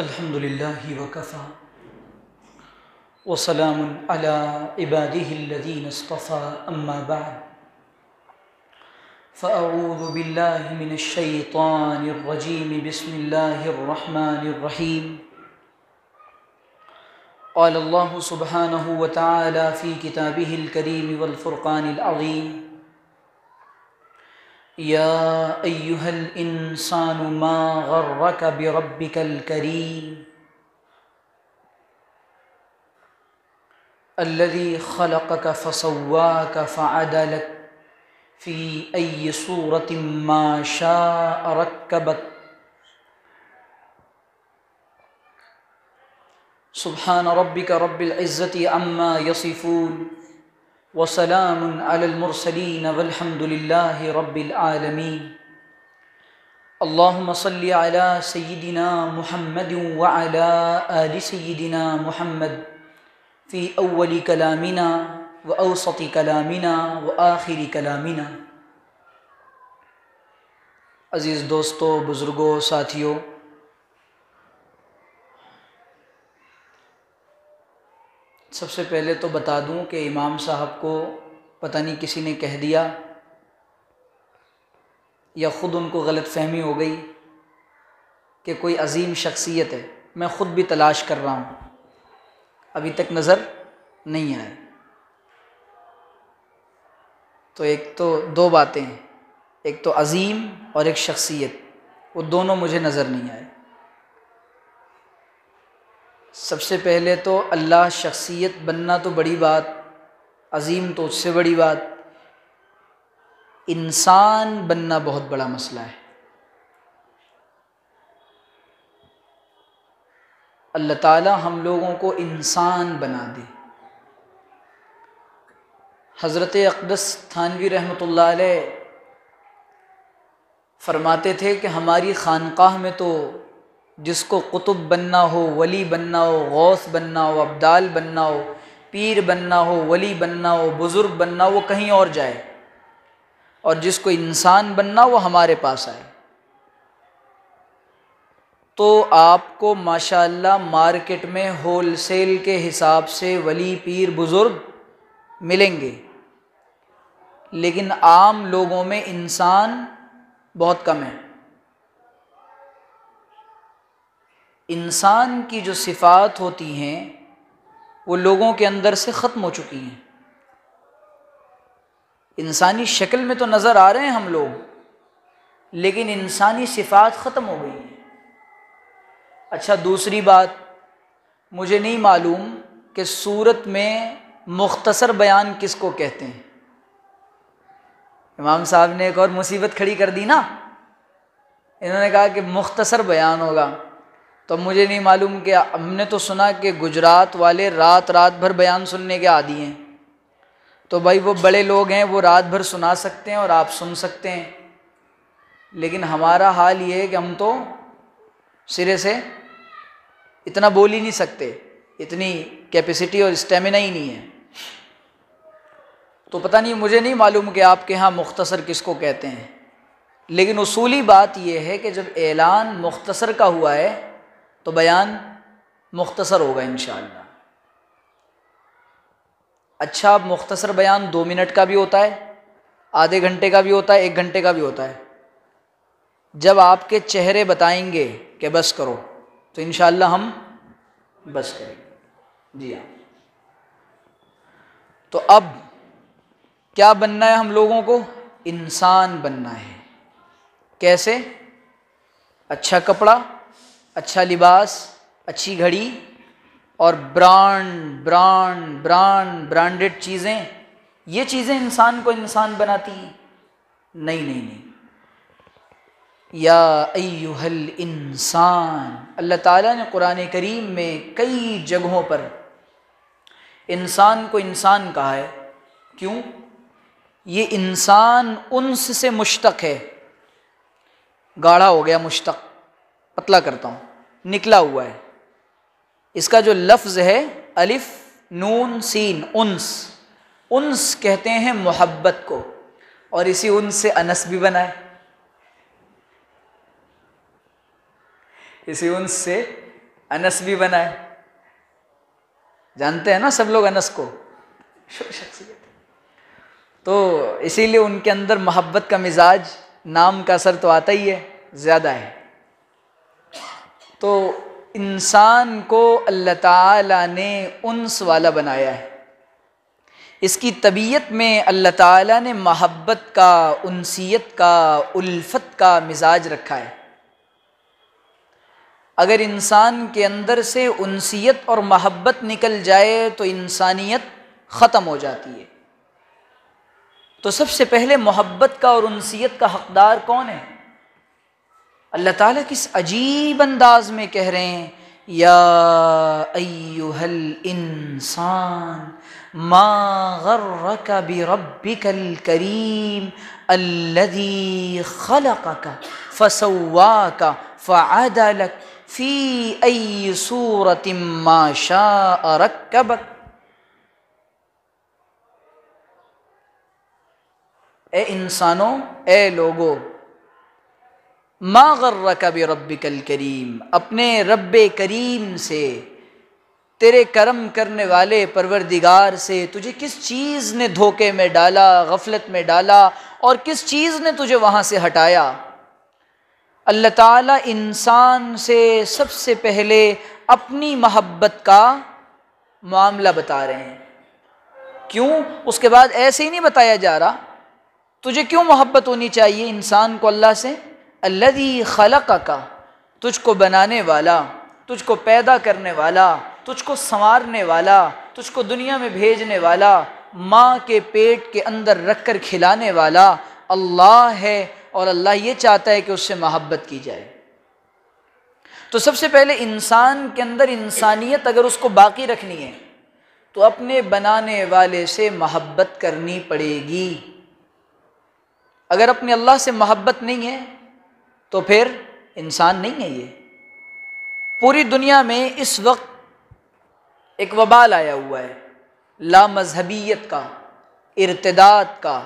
الحمد لله وكفى وسلام على عباده الذين اصطفى أما بعد فأعوذ بالله من الشيطان الرجيم بسم الله الرحمن الرحيم قال الله سبحانه وتعالى في كتابه الكريم والفرقان العظيم يا أيها الإنسان ما غرك بربك الكريم الذي خلقك فسواك فعدلك في أي صورة ما شاء ركبك سبحان ربك رب العزة عما يصفون وسلام على المرسلين والحمد لله رب العالمين اللهم صل على سيدنا محمد وعلى آل سيدنا محمد في أول كلامنا وأوسط كلامنا وآخر كلامنا۔ عزیز دوستو، بزرگوں، ساتھیوں، سب سے پہلے تو بتا دوں کہ امام صاحب کو پتہ نہیں کسی نے کہہ دیا یا خود ان کو غلط فہمی ہو گئی کہ کوئی عظیم شخصیت ہے۔ میں خود بھی تلاش کر رہا ہوں، ابھی تک نظر نہیں آئے۔ تو ایک تو دو باتیں ہیں، ایک تو عظیم اور ایک شخصیت، وہ دونوں مجھے نظر نہیں آئے۔ سب سے پہلے تو اللہ شخصیت بننا تو بڑی بات، عظیم تو اس سے بڑی بات، انسان بننا بہت بڑا مسئلہ ہے۔ اللہ تعالی ہم لوگوں کو انسان بنا دے۔ حضرت اقدس تھانوی رحمۃ اللہ علیہ فرماتے تھے کہ ہماری خانقاہ میں تو جس کو قطب بننا ہو، ولی بننا ہو، غوث بننا ہو، ابدال بننا ہو، پیر بننا ہو، ولی بننا ہو، بزرگ بننا ہو، وہ کہیں اور جائے، اور جس کو انسان بننا ہو وہ ہمارے پاس آئے۔ تو آپ کو ماشاءاللہ مارکیٹ میں ہول سیل کے حساب سے ولی، پیر، بزرگ ملیں گے، لیکن عام لوگوں میں انسان بہت کم ہے۔ انسان کی جو صفات ہوتی ہیں وہ لوگوں کے اندر سے ختم ہو چکی ہیں۔ انسانی شکل میں تو نظر آ رہے ہیں ہم لوگ، لیکن انسانی صفات ختم ہو گئی ہیں۔ اچھا، دوسری بات، مجھے نہیں معلوم کہ سورت میں مختصر بیان کس کو کہتے ہیں۔ امام صاحب نے ایک اور مصیبت کھڑی کر دی نا، انہوں نے کہا کہ مختصر بیان ہوگا، تو مجھے نہیں معلوم کہ ہم نے تو سنا کہ گجرات والے رات بھر بیان سننے کے عادی ہیں، تو بھائی وہ بڑے لوگ ہیں، وہ رات بھر سنا سکتے ہیں اور آپ سن سکتے ہیں، لیکن ہمارا حال یہ ہے کہ ہم تو سرے سے اتنا بول ہی نہیں سکتے، اتنی کیپیسٹی اور اسٹیمنا ہی نہیں ہے۔ تو پتہ نہیں، مجھے نہیں معلوم کہ آپ کے ہاں مختصر کس کو کہتے ہیں، لیکن اصولی بات یہ ہے کہ جب اعلان مختصر کا ہوا ہے تو بیان مختصر ہوگا انشاءاللہ۔ اچھا، اب مختصر بیان 2 منٹ کا بھی ہوتا ہے، آدھے گھنٹے کا بھی ہوتا ہے، 1 گھنٹے کا بھی ہوتا ہے۔ جب آپ کے چہرے بتائیں گے کہ بس کرو تو انشاءاللہ ہم بس کریں گے۔ جی ہاں، تو اب کیا بننا ہے ہم لوگوں کو؟ انسان بننا ہے۔ کیسے؟ اچھا کپڑا، اچھا لباس، اچھی گھڑی اور برانڈڈ چیزیں، یہ چیزیں انسان کو انسان بناتی ہیں؟ نہیں۔ یا ایھا الانسان، اللہ تعالیٰ نے قرآن کریم میں کئی جگہوں پر انسان کو انسان کہا ہے۔ کیوں؟ یہ انسان انس سے مشتق ہے، گاڑھا ہو گیا، مشتق، پتلا کرتا ہوں، نکلا ہوا ہے۔ اس کا جو لفظ ہے الف نون سین، انس، انس کہتے ہیں محبت کو، اور اسی انس سے انس بھی بنا ہے، اسی انس سے انس بھی بنا ہے، جانتے ہیں نا سب لوگ انس کو، شخصیت، تو اسی لیے ان کے اندر محبت کا مزاج، نام کا اثر تو آتا ہی ہے، زیادہ ہے۔ تو انسان کو اللہ تعالیٰ نے انس والا بنایا ہے، اس کی طبیعت میں اللہ تعالیٰ نے محبت کا، انسیت کا، الفت کا مزاج رکھا ہے۔ اگر انسان کے اندر سے انسیت اور محبت نکل جائے تو انسانیت ختم ہو جاتی ہے۔ تو سب سے پہلے محبت کا اور انسیت کا حقدار کون ہے؟ اللہ تعالیٰ کس عجیب انداز میں کہہ رہے ہیں، یا ایھا الانسان ما غرک بربک الکریم الذی خلقک فسواک فعدلک فی ای صورۃ ما شاء رکبک۔ اے انسانوں، اے لوگو، ما غرک بربک الکریم، اپنے رب کریم سے، تیرے کرم کرنے والے پروردگار سے تجھے کس چیز نے دھوکے میں ڈالا، غفلت میں ڈالا، اور کس چیز نے تجھے وہاں سے ہٹایا؟ اللہ تعالیٰ انسان سے سب سے پہلے اپنی محبت کا معاملہ بتا رہے ہیں۔ کیوں؟ اس کے بعد ایسے ہی نہیں بتایا جا رہا تجھے کیوں محبت ہونی چاہیے انسان کو اللہ سے، الذی خلقک، تجھ کو بنانے والا، تجھ کو پیدا کرنے والا، تجھ کو سنوارنے والا، تجھ کو دنیا میں بھیجنے والا، ماں کے پیٹ کے اندر رکھ کر کھلانے والا اللہ ہے، اور اللہ یہ چاہتا ہے کہ اس سے محبت کی جائے۔ تو سب سے پہلے انسان کے اندر انسانیت اگر اس کو باقی رکھنی ہے تو اپنے بنانے والے سے محبت کرنی پڑے گی۔ اگر اپنے اللہ سے محبت نہیں ہے تو پھر انسان نہیں ہے۔ یہ پوری دنیا میں اس وقت ایک وبال آیا ہوا ہے، لا مذہبیت کا، ارتداد کا،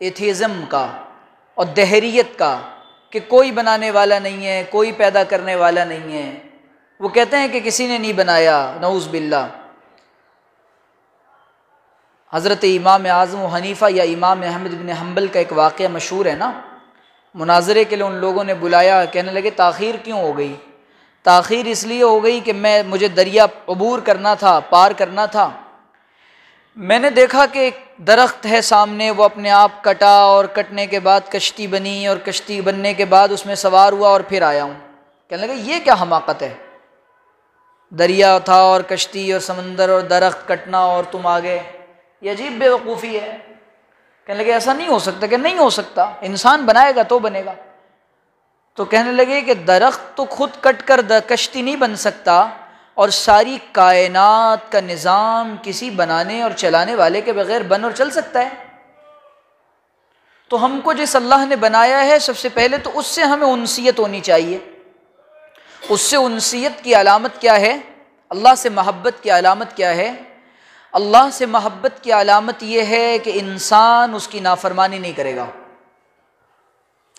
ایتھیزم کا اور دہریت کا، کہ کوئی بنانے والا نہیں ہے، کوئی پیدا کرنے والا نہیں ہے۔ وہ کہتے ہیں کہ کسی نے نہیں بنایا، نعوذ باللہ۔ حضرت امام اعظم و حنیفہ یا امام احمد بن حنبل کا ایک واقعہ مشہور ہے نا، مناظرے کے لیے ان لوگوں نے بلایا، کہنے لگے تاخیر کیوں ہو گئی؟ تاخیر اس لیے ہو گئی کہ مجھے دریا عبور کرنا تھا، پار کرنا تھا، میں نے دیکھا کہ ایک درخت ہے سامنے، وہ اپنے آپ کٹا، اور کٹنے کے بعد کشتی بنی، اور کشتی بننے کے بعد اس میں سوار ہوا اور پھر آیا ہوں۔ کہنے لگے یہ کیا حماقت ہے، دریا تھا اور کشتی اور سمندر اور درخت کٹنا اور تم آ گئے، یہ عجیب بے وقوفی ہے۔ کہنے لگے ایسا نہیں ہو سکتا، کہ نہیں ہو سکتا، انسان بنائے گا تو بنے گا۔ تو کہنے لگے کہ درخت تو خود کٹ کر کشتی نہیں بن سکتا، اور ساری کائنات کا نظام کسی بنانے اور چلانے والے کے بغیر بن اور چل سکتا ہے؟ تو ہم کو جس اللہ نے بنایا ہے سب سے پہلے تو اس سے ہمیں انسیت ہونی چاہیے۔ اس سے انسیت کی علامت کیا ہے؟ اللہ سے محبت کی علامت کیا ہے؟ اللہ سے محبت کی علامت یہ ہے کہ انسان اس کی نافرمانی نہیں کرے گا۔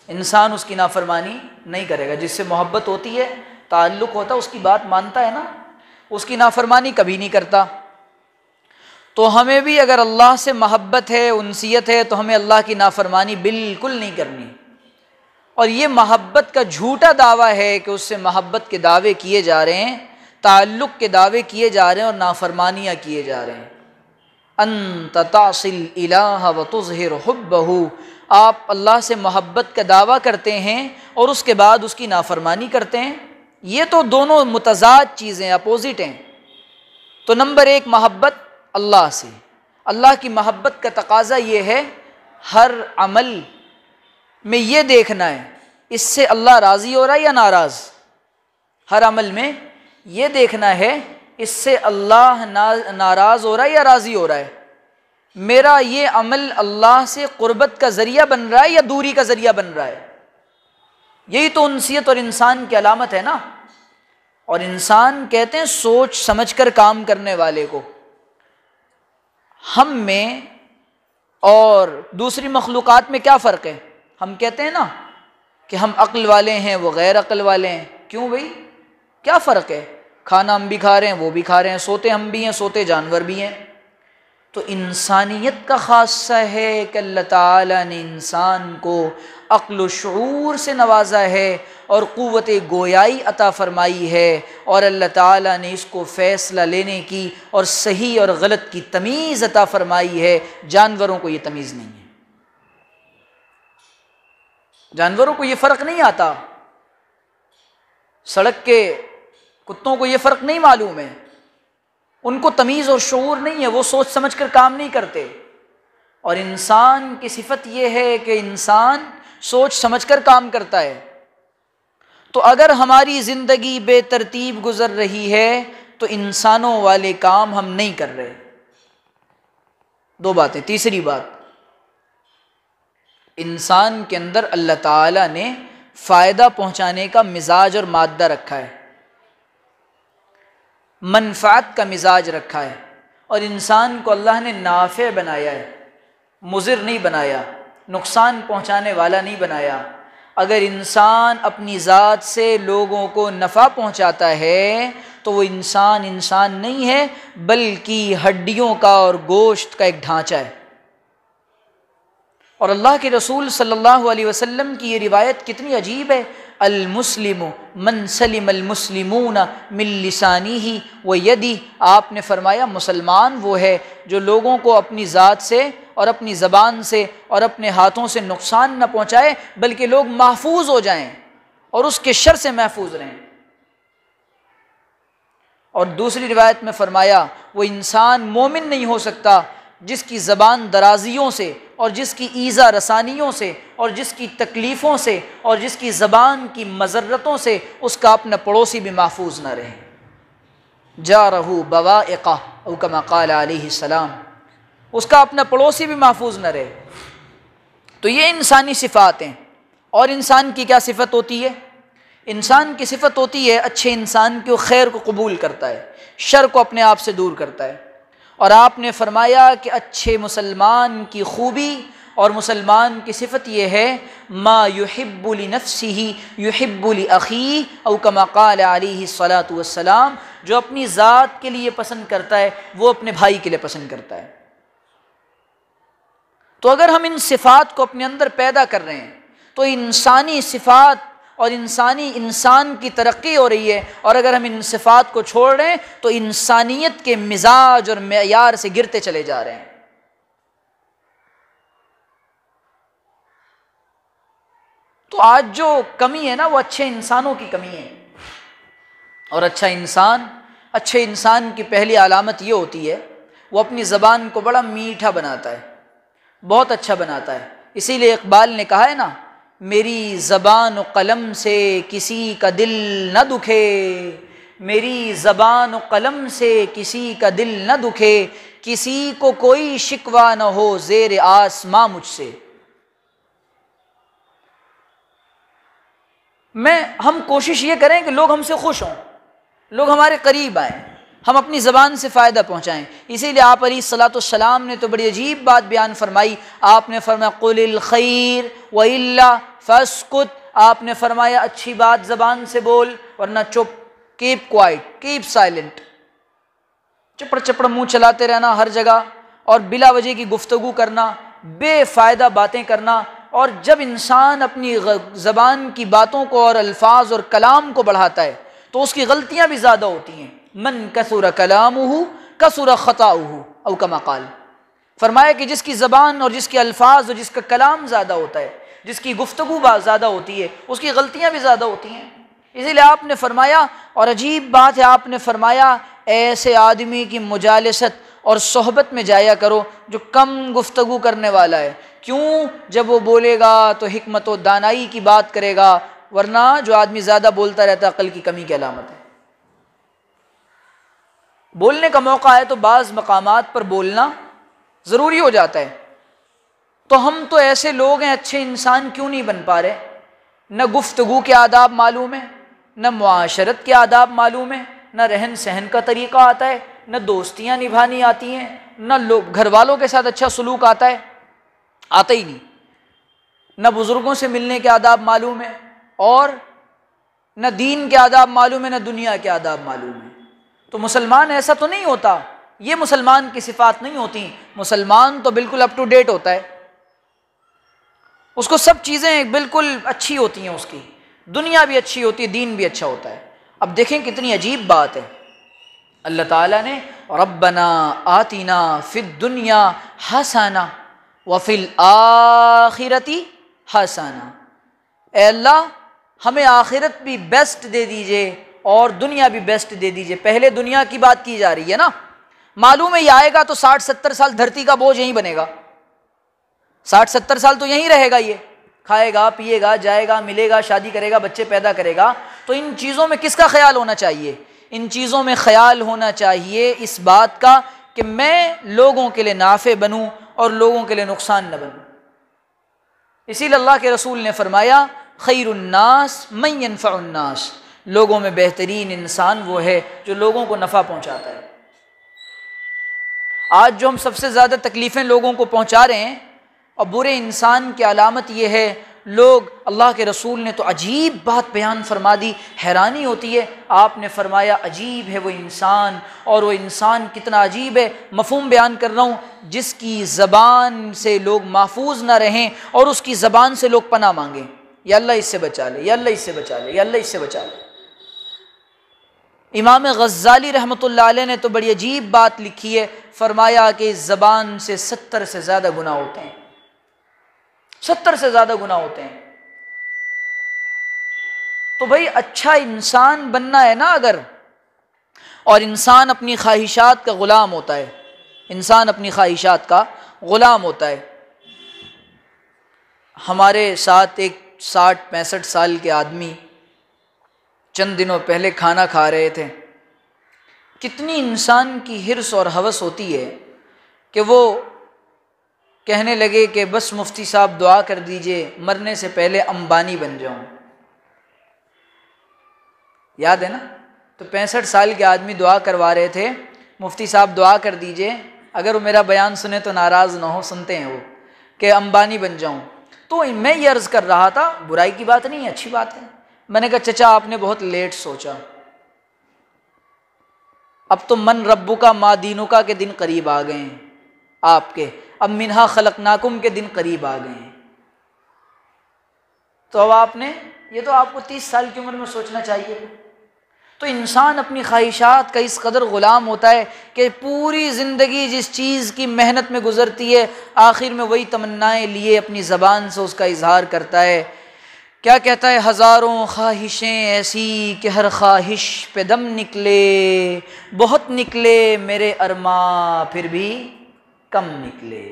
انسان اس کی نافرمانی نہیں کرے گا، جس سے محبت ہوتی ہے، تعلق ہوتا ہے، اس کی بات مانتا ہے نا، اس کی نافرمانی کبھی نہیں کرتا۔ تو ہمیں بھی اگر اللہ سے محبت ہے، انسیت ہے، تو ہمیں اللہ کی نافرمانی بالکل نہیں کرنی۔ اور یہ محبت کا جھوٹا دعویٰ ہے کہ اس سے محبت کے دعوے کیے جا رہے ہیں، تعلق کے دعوے کیے جا رہے ہیں، اور نافرمانیاں کیے جا رہے ہیں۔ انت تعصی الہ وتظہر حبہ، آپ اللہ سے محبت کا دعویٰ کرتے ہیں اور اس کے بعد اس کی نافرمانی کرتے ہیں، یہ تو دونوں متضاد چیزیں، اپوزٹ ہیں۔ تو نمبر ایک محبت اللہ سے، اللہ کی محبت کا تقاضا یہ ہے ہر عمل میں یہ دیکھنا ہے اس سے اللہ راضی ہو رہا ہے یا ناراض، ہر عمل میں یہ دیکھنا ہے اس سے اللہ ناراض ہو رہا ہے یا راضی ہو رہا ہے، میرا یہ عمل اللہ سے قربت کا ذریعہ بن رہا ہے یا دوری کا ذریعہ بن رہا ہے۔ یہی تو انسیت اور انسان کی علامت ہے نا۔ اور انسان کہتے ہیں سوچ سمجھ کر کام کرنے والے کو۔ ہم میں اور دوسری مخلوقات میں کیا فرق ہے؟ ہم کہتے ہیں نا کہ ہم عقل والے ہیں، وہ غیر عقل والے ہیں۔ کیوں بھائی؟ کیا فرق ہے؟ کھانا ہم بھی کھا رہے ہیں، وہ بھی کھا رہے ہیں، سوتے ہم بھی ہیں، سوتے جانور بھی ہیں۔ تو انسانیت کا خاصہ ہے کہ اللہ تعالیٰ نے انسان کو عقل و شعور سے نوازا ہے اور قوت گویائی عطا فرمائی ہے، اور اللہ تعالیٰ نے اس کو فیصلہ لینے کی اور صحیح اور غلط کی تمیز عطا فرمائی ہے۔ جانوروں کو یہ تمیز نہیں ہے، جانوروں کو یہ فرق نہیں آتا، سڑک کے کتوں کو یہ فرق نہیں معلوم ہے، ان کو تمیز اور شعور نہیں ہے، وہ سوچ سمجھ کر کام نہیں کرتے۔ اور انسان کی صفت یہ ہے کہ انسان سوچ سمجھ کر کام کرتا ہے۔ تو اگر ہماری زندگی بے ترتیب گزر رہی ہے تو انسانوں والے کام ہم نہیں کر رہے۔ دو باتیں۔ تیسری بات، انسان کے اندر اللہ تعالیٰ نے فائدہ پہنچانے کا مزاج اور مادہ رکھا ہے، منفعت کا مزاج رکھا ہے، اور انسان کو اللہ نے نافع بنایا ہے، مضر نہیں بنایا، نقصان پہنچانے والا نہیں بنایا۔ اگر انسان اپنی ذات سے لوگوں کو نفع پہنچاتا ہے تو وہ انسان نہیں ہے، بلکہ ہڈیوں کا اور گوشت کا ایک ڈھانچہ ہے۔ اور اللہ کے رسول صلی اللہ علیہ وسلم کی یہ روایت کتنی عجیب ہے، المسلم من سلم المسلمون من لسانہ و یدہ۔ آپ نے فرمایا مسلمان وہ ہے جو لوگوں کو اپنی ذات سے اور اپنی زبان سے اور اپنے ہاتھوں سے نقصان نہ پہنچائے، بلکہ لوگ محفوظ ہو جائیں اور اس کے شر سے محفوظ رہیں۔ اور دوسری روایت میں فرمایا وہ انسان مومن نہیں ہو سکتا جس کی زبان درازیوں سے اور جس کی ایذا رسانیوں سے اور جس کی تکلیفوں سے اور جس کی زبان کی مضرتوں سے اس کا اپنا پڑوسی بھی محفوظ نہ رہے۔ جارہ بوائقہ او کما قال علیہ السلام، اس کا اپنا پڑوسی بھی محفوظ نہ رہے۔ تو یہ انسانی صفات ہیں۔ اور انسان کی کیا صفت ہوتی ہے؟ انسان کی صفت ہوتی ہے اچھے انسان کو خیر کو قبول کرتا ہے، شر کو اپنے آپ سے دور کرتا ہے۔ اور آپ نے فرمایا کہ اچھے مسلمان کی خوبی اور مسلمان کی صفت یہ ہے ما یحب لنفسہ یحب لاخیہ او کما قال علیہ الصلاۃ والسلام، جو اپنی ذات کے لیے پسند کرتا ہے وہ اپنے بھائی کے لیے پسند کرتا ہے۔ تو اگر ہم ان صفات کو اپنے اندر پیدا کر رہے ہیں تو انسانی صفات اور انسان کی ترقی ہو رہی ہے، اور اگر ہم ان صفات کو چھوڑ رہے ہیں تو انسانیت کے مزاج اور معیار سے گرتے چلے جا رہے ہیں۔ تو آج جو کمی ہے نا وہ اچھے انسانوں کی کمی ہے۔ اور اچھے انسان کی پہلی علامت یہ ہوتی ہے وہ اپنی زبان کو بڑا میٹھا بناتا ہے، بہت اچھا بناتا ہے۔ اسی لیے اقبال نے کہا ہے نا، میری زبان و قلم سے کسی کا دل نہ دکھے، میری زبان و قلم سے کسی کا دل نہ دکھے، کسی کو کوئی شکوہ نہ ہو زیر آسماں مجھ سے۔ ہم کوشش یہ کریں کہ لوگ ہم سے خوش ہوں، لوگ ہمارے قریب آئیں، ہم اپنی زبان سے فائدہ پہنچائیں۔ اسی لیے آپ علیہ الصلاۃ والسلام نے تو بڑی عجیب بات بیان فرمائی۔ آپ نے فرمایا قل الخیر والا فاسکت، آپ نے فرمایا اچھی بات زبان سے بول ورنہ چپ، کیپ کوائٹ، کیپ سائلنٹ، چپڑ چپڑ منہ چلاتے رہنا ہر جگہ اور بلا وجہ کی گفتگو کرنا، بے فائدہ باتیں کرنا۔ اور جب انسان اپنی زبان کی باتوں کو اور الفاظ اور کلام کو بڑھاتا ہے تو اس کی غلطیاں بھی زیادہ ہوتی ہیں۔ من کثر کلامہ کثر خطاؤہ او کما قال، فرمایا کہ جس کی زبان اور جس کے الفاظ اور جس کا کلام زیادہ ہوتا ہے، جس کی گفتگو زیادہ ہوتی ہے، اس کی غلطیاں بھی زیادہ ہوتی ہیں۔ اسی لیے آپ نے فرمایا، اور عجیب بات ہے، آپ نے فرمایا ایسے آدمی کی مجالست اور صحبت میں جایا کرو جو کم گفتگو کرنے والا ہے۔ کیوں؟ جب وہ بولے گا تو حکمت و دانائی کی بات کرے گا، ورنہ جو آدمی زیادہ بولتا رہتا ہے عقل کی کمی کی علامت ہے۔ بولنے کا موقع ہے تو بعض مقامات پر بولنا ضروری ہو جاتا ہے۔ تو ہم تو ایسے لوگ ہیں، اچھے انسان کیوں نہیں بن پا رہے؟ نہ گفتگو کے آداب معلوم ہے، نہ معاشرت کے آداب معلوم ہے، نہ رہن سہن کا طریقہ آتا ہے، نہ دوستیاں نبھانی آتی ہیں، نہ گھر والوں کے ساتھ اچھا سلوک آتا ہے، آتا ہی نہیں، نہ بزرگوں سے ملنے کے آداب معلوم ہے، اور نہ دین کے آداب معلوم ہے، نہ دنیا کے آداب معلوم ہے۔ تو مسلمان ایسا تو نہیں ہوتا، یہ مسلمان کی صفات نہیں ہوتی۔ مسلمان تو بالکل اپ ٹو ڈیٹ ہوتا ہے، اس کو سب چیزیں بالکل اچھی ہوتی ہیں، اس کی دنیا بھی اچھی ہوتی ہے، دین بھی اچھا ہوتا ہے۔ اب دیکھیں کتنی عجیب بات ہے، اللہ تعالیٰ نے ربنا آتنا فی الدنیا حسنہ وفی الآخرۃ حسنہ، اے اللہ ہمیں آخرت بھی بیسٹ دے دیجئے اور دنیا بھی بیسٹ دے دیجئے۔ پہلے دنیا کی بات کی جا رہی ہے نا، معلوم ہے یہ آئے گا تو 60-70 سال دھرتی کا بوجھ یہیں بنے گا، 60-70 سال تو یہیں رہے گا، یہ کھائے گا پیے گا جائے گا ملے گا شادی کرے گا بچے پیدا کرے گا۔ تو ان چیزوں میں کس کا خیال ہونا چاہیے؟ ان چیزوں میں خیال ہونا چاہیے اس بات کا کہ میں لوگوں کے لیے نافع بنوں اور لوگوں کے لیے نقصان نہ بنوں۔ اسی لیے اللہ کے رسول نے فرمایا خیر الناس من ينفع الناس، لوگوں میں بہترین انسان وہ ہے جو لوگوں کو نفع پہنچاتا ہے۔ آج جو ہم سب سے زیادہ تکلیفیں لوگوں کو پہنچا رہے ہیں، اور برے انسان کی علامت یہ ہے، لوگ، اللہ کے رسول نے تو عجیب بات بیان فرما دی، حیرانی ہوتی ہے۔ آپ نے فرمایا عجیب ہے وہ انسان، اور وہ انسان کتنا عجیب ہے، مفہوم بیان کر رہا ہوں، جس کی زبان سے لوگ محفوظ نہ رہیں اور اس کی زبان سے لوگ پناہ مانگیں، یا اللہ اس سے بچا لے، یا اللہ اس سے بچا لے، یا اللہ اس سے بچا لے۔ امام غزالی رحمۃ اللہ علیہ نے تو بڑی عجیب بات لکھی ہے، فرمایا کہ اس زبان سے 70 سے زیادہ گناہ ہوتے ہیں، 70 سے زیادہ گناہ ہوتے ہیں۔ تو بھائی اچھا انسان بننا ہے نا اگر، اور انسان اپنی خواہشات کا غلام ہوتا ہے، انسان اپنی خواہشات کا غلام ہوتا ہے۔ ہمارے ساتھ ایک 60-65 سال کے آدمی چند دنوں پہلے کھانا کھا رہے تھے، کتنی انسان کی حرص اور ہوس ہوتی ہے کہ وہ کہنے لگے کہ بس مفتی صاحب دعا کر دیجئے مرنے سے پہلے امبانی بن جاؤں۔ یاد ہے نا؟ تو 65 سال کے آدمی دعا کروا رہے تھے، مفتی صاحب دعا کر دیجئے، اگر وہ میرا بیان سنے تو ناراض نہ ہو، سنتے ہیں وہ، کہ امبانی بن جاؤں۔ تو میں یہ عرض کر رہا تھا، برائی کی بات نہیں ہے، اچھی بات ہے۔ میں نے کہا چچا آپ نے بہت لیٹ سوچا، اب تو من ربو کا ما دینو کا کے دن قریب آ گئے ہیں آپ کے، اب منہا خلقناکم کے دن قریب آ گئے ہیں۔ تو اب آپ نے، یہ تو آپ کو 30 سال کی عمر میں سوچنا چاہیے۔ تو انسان اپنی خواہشات کا اس قدر غلام ہوتا ہے کہ پوری زندگی جس چیز کی محنت میں گزرتی ہے، آخر میں وہی تمنائیں لیے اپنی زبان سے اس کا اظہار کرتا ہے۔ کیا کہتا ہے؟ ہزاروں خواہشیں ایسی کہ ہر خواہش پہ دم نکلے، بہت نکلے میرے ارماں پھر بھی کم نکلے،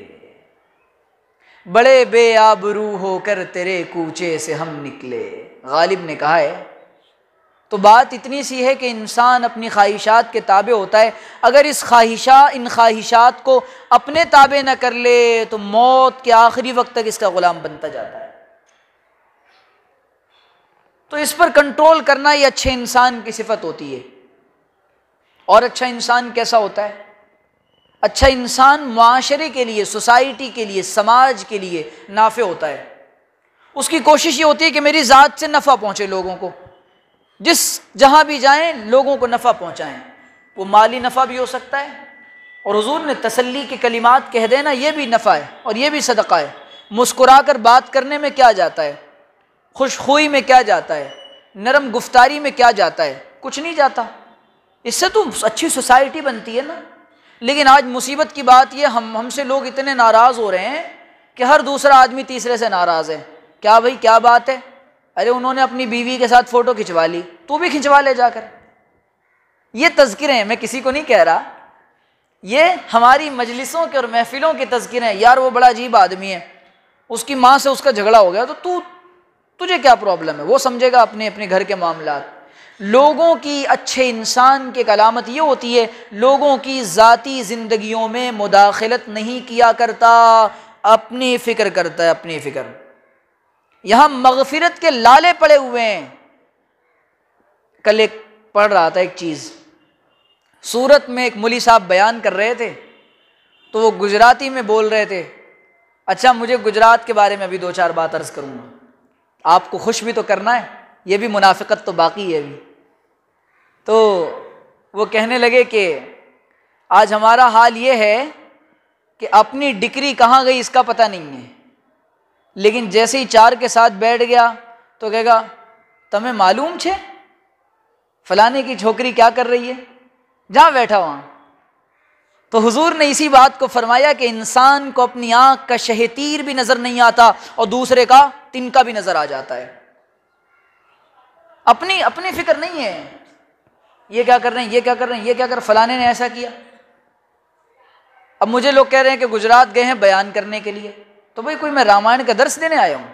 بڑے بے آبرو ہو کر تیرے کوچے سے ہم نکلے۔ غالب نے کہا ہے۔ تو بات اتنی سی ہے کہ انسان اپنی خواہشات کے تابع ہوتا ہے، اگر ان خواہشات کو اپنے تابع نہ کر لے تو موت کے آخری وقت تک اس کا غلام بنتا جاتا ہے۔ تو اس پر کنٹرول کرنا یہ اچھے انسان کی صفت ہوتی ہے۔ اور اچھا انسان کیسا ہوتا ہے؟ اچھا انسان معاشرے کے لیے، سوسائٹی کے لیے، سماج کے لیے نافع ہوتا ہے۔ اس کی کوشش یہ ہوتی ہے کہ میری ذات سے نفع پہنچے لوگوں کو، جس جہاں بھی جائیں لوگوں کو نفع پہنچائیں۔ وہ مالی نفع بھی ہو سکتا ہے، اور حضور نے تسلی کے کلمات کہہ دینا یہ بھی نفع ہے اور یہ بھی صدقہ ہے۔ مسکرا کر بات کرنے میں کیا جاتا ہے؟ خوش خوئی میں کیا جاتا ہے؟ نرم گفتاری میں کیا جاتا ہے؟ کچھ نہیں جاتا۔ اس سے تو اچھی سوسائٹی بنتی ہے نا۔ لیکن آج مصیبت کی بات یہ، ہم سے لوگ اتنے ناراض ہو رہے ہیں کہ ہر دوسرا آدمی تیسرے سے ناراض ہے۔ کیا بھائی کیا بات ہے؟ ارے انہوں نے اپنی بیوی کے ساتھ فوٹو کھنچوا لی، تو بھی کھنچوا لے جا کر۔ یہ تذکرے ہیں، میں کسی کو نہیں کہہ رہا، یہ ہماری مجلسوں کے اور محفلوں کے تذکرے ہیں۔ یار وہ بڑا عجیب آدمی ہے، اس کی ماں سے اس کا جھگڑا ہو گیا، تو تجھے کیا پرابلم ہے؟ وہ سمجھے گا اپنے گھر کے معاملات۔ لوگوں کی، اچھے انسان کی ایک علامت یہ ہوتی ہے، لوگوں کی ذاتی زندگیوں میں مداخلت نہیں کیا کرتا، اپنی فکر کرتا ہے، اپنی فکر۔ یہاں مغفرت کے لالے پڑے ہوئے ہیں۔ کل ایک پڑھ رہا تھا ایک چیز، سورت میں ایک مولوی صاحب بیان کر رہے تھے، تو وہ گجراتی میں بول رہے تھے۔ اچھا مجھے گجرات کے بارے میں ابھی 2-4 بات عرض کروں گا، آپ کو خوش بھی تو کرنا ہے، یہ بھی منافقت تو باقی ہے ابھی۔ تو وہ کہنے لگے کہ آج ہمارا حال یہ ہے کہ اپنی ڈگری کہاں گئی اس کا پتہ نہیں ہے، لیکن جیسے ہی چار کے ساتھ بیٹھ گیا تو کہے گا تمہیں معلوم چھے فلانے کی چھوکری کیا کر رہی ہے، جہاں بیٹھا وہاں۔ تو حضور نے اسی بات کو فرمایا کہ انسان کو اپنی آنکھ کا شہ تیر بھی نظر نہیں آتا اور دوسرے کا تنکا بھی نظر آ جاتا ہے۔ اپنی فکر نہیں ہے، یہ کیا کر رہے ہیں، یہ کیا کر رہے ہیں، یہ کیا کر، فلانے نے ایسا کیا۔ اب مجھے لوگ کہہ رہے ہیں کہ گجرات گئے ہیں بیان کرنے کے لیے، تو بھئی کوئی میں رامائن کا درس دینے آیا ہوں؟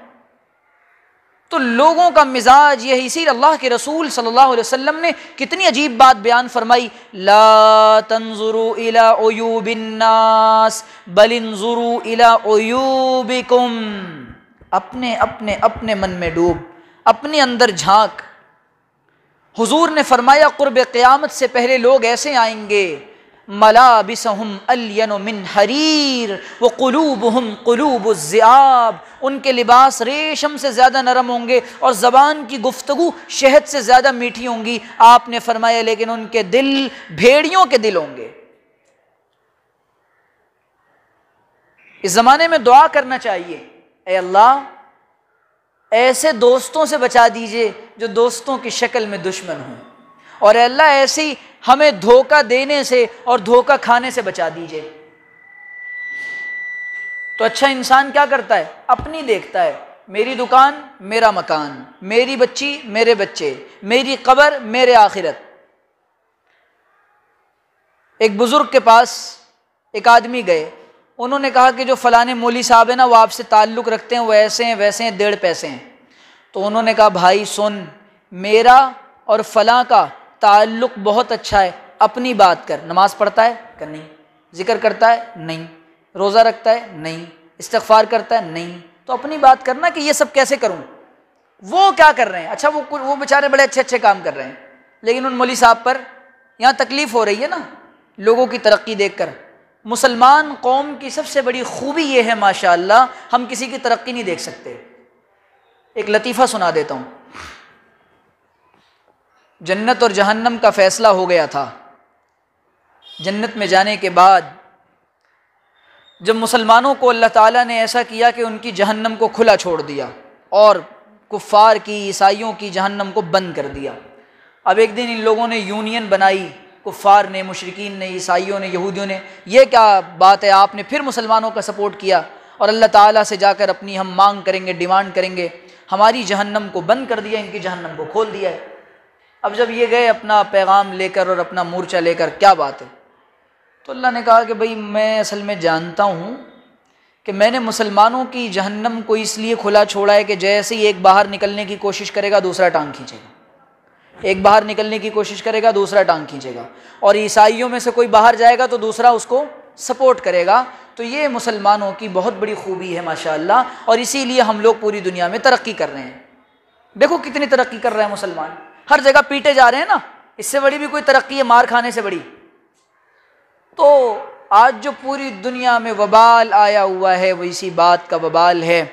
تو لوگوں کا مزاج یہ ہے، اسی اللہ کے رسول صلی اللہ علیہ وسلم نے کتنی عجیب بات بیان فرمائی، لا تنظروا الی عیوب الناس بل انظروا الی عیوبکم، اپنے من میں ڈوب، اپنے اندر جھانک۔ حضور نے فرمایا قرب قیامت سے پہلے لوگ ایسے آئیں گے ملابسہم الین من حریر وقلوبہم قلوب الذئاب، ان کے لباس ریشم سے زیادہ نرم ہوں گے اور زبان کی گفتگو شہد سے زیادہ میٹھی ہوں گی۔ آپ نے فرمایا لیکن ان کے دل بھیڑیوں کے دل ہوں گے۔ اس زمانے میں دعا کرنا چاہیے، اے اللہ ایسے دوستوں سے بچا دیجئے جو دوستوں کی شکل میں دشمن ہوں، اور اے اللہ ایسی ہمیں دھوکہ دینے سے اور دھوکہ کھانے سے بچا دیجئے۔ تو اچھا انسان کیا کرتا ہے؟ اپنی دیکھتا ہے، میری دکان میرا مکان، میری بچی میرے بچے، میری قبر میرے آخرت۔ ایک بزرگ کے پاس ایک آدمی گئے، انہوں نے کہا کہ جو فلانے مولوی صاحب ہیں نا وہ آپ سے تعلق رکھتے ہیں، وہ ایسے ہیں ویسے ہیں، 1.5 پیسے ہیں۔ تو انہوں نے کہا بھائی سن، میرا اور فلاں کا تعلق بہت اچھا ہے، اپنی بات کر۔ نماز پڑھتا ہے کہ نہیں؟ ذکر کرتا ہے نہیں؟ روزہ رکھتا ہے نہیں؟ استغفار کرتا ہے نہیں؟ تو اپنی بات کرنا کہ یہ سب کیسے کروں، وہ کیا کر رہے ہیں؟ اچھا وہ بیچارے بڑے اچھے کام کر رہے ہیں، لیکن ان مولوی صاحب پر یہاں تکلیف ہو رہی ہے نا لوگوں کی ترقی دیکھ کر۔ مسلمان قوم کی سب سے بڑی خوبی یہ ہے ماشاءاللہ، ہم کسی کی ترقی نہیں دیکھ سکتے۔ ایک لطیفہ سنا دیتا ہوں۔ جنت اور جہنم کا فیصلہ ہو گیا تھا۔ جنت میں جانے کے بعد جب مسلمانوں کو اللہ تعالیٰ نے ایسا کیا کہ ان کی جہنم کو کھلا چھوڑ دیا اور کفار کی عیسائیوں کی جہنم کو بند کر دیا، اب ایک دن ان لوگوں نے یونین بنائی، کفار نے، مشرکین نے، عیسائیوں نے، یہودیوں نے، یہ کیا بات ہے، آپ نے پھر مسلمانوں کا سپورٹ کیا اور اللہ تعالیٰ سے جا کر اپنی ہم مانگ کریں گے، ڈیمانڈ کریں گے، ہماری جہنم کو بند کر دیا، ان کی جہنم کو کھول دیا ہے۔ اب جب یہ گئے اپنا پیغام لے کر اور اپنا مورچہ لے کر، کیا بات ہے؟ تو اللہ نے کہا کہ بھئی میں اصل میں جانتا ہوں کہ میں نے مسلمانوں کی جہنم کو اس لیے کھلا چھوڑا ہے کہ جیسے ہی ایک باہر نکلنے کی کوشش کرے گا دوسرا ٹانگ کھینچے گا، ایک باہر نکلنے کی کوشش کرے گا دوسرا ٹانگ کھینچے گا، اور عیسائیوں میں سے کوئی باہر جائے گا تو دوسرا اس کو سپورٹ کرے گا۔ تو یہ مسلمانوں کی بہت بڑی خوبی ہے ماشاءاللہ، اور اسی لیے ہم لوگ پوری دنیا میں ترقی کر رہے ہیں۔ دیکھو کتنی ترقی کر رہے ہیں مسلمان، ہر جگہ پیٹے جا رہے ہیں نا، اس سے بڑی بھی کوئی ترقی ہے مار کھانے سے بڑی؟ تو آج جو پوری دنیا میں وبال آیا ہوا ہے وہ اسی بات کا وبال ہے،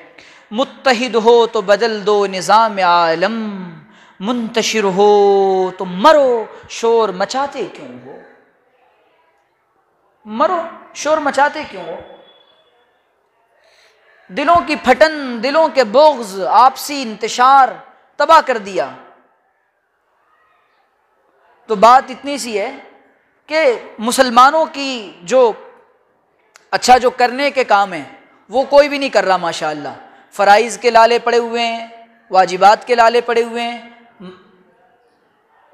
متحد ہو تو بدل دو نظام عالم، منتشر ہو تو مرو شور مچاتے کیوں ہو، مرو شور مچاتے کیوں ہو؟ دلوں کی پھٹن، دلوں کے بغض، آپسی انتشار تباہ کر دیا۔ تو بات اتنی سی ہے کہ مسلمانوں کی جو اچھا جو کرنے کے کام ہیں وہ کوئی بھی نہیں کر رہا ماشاءاللہ۔ فرائض کے لالے پڑے ہوئے ہیں، واجبات کے لالے پڑے ہوئے ہیں،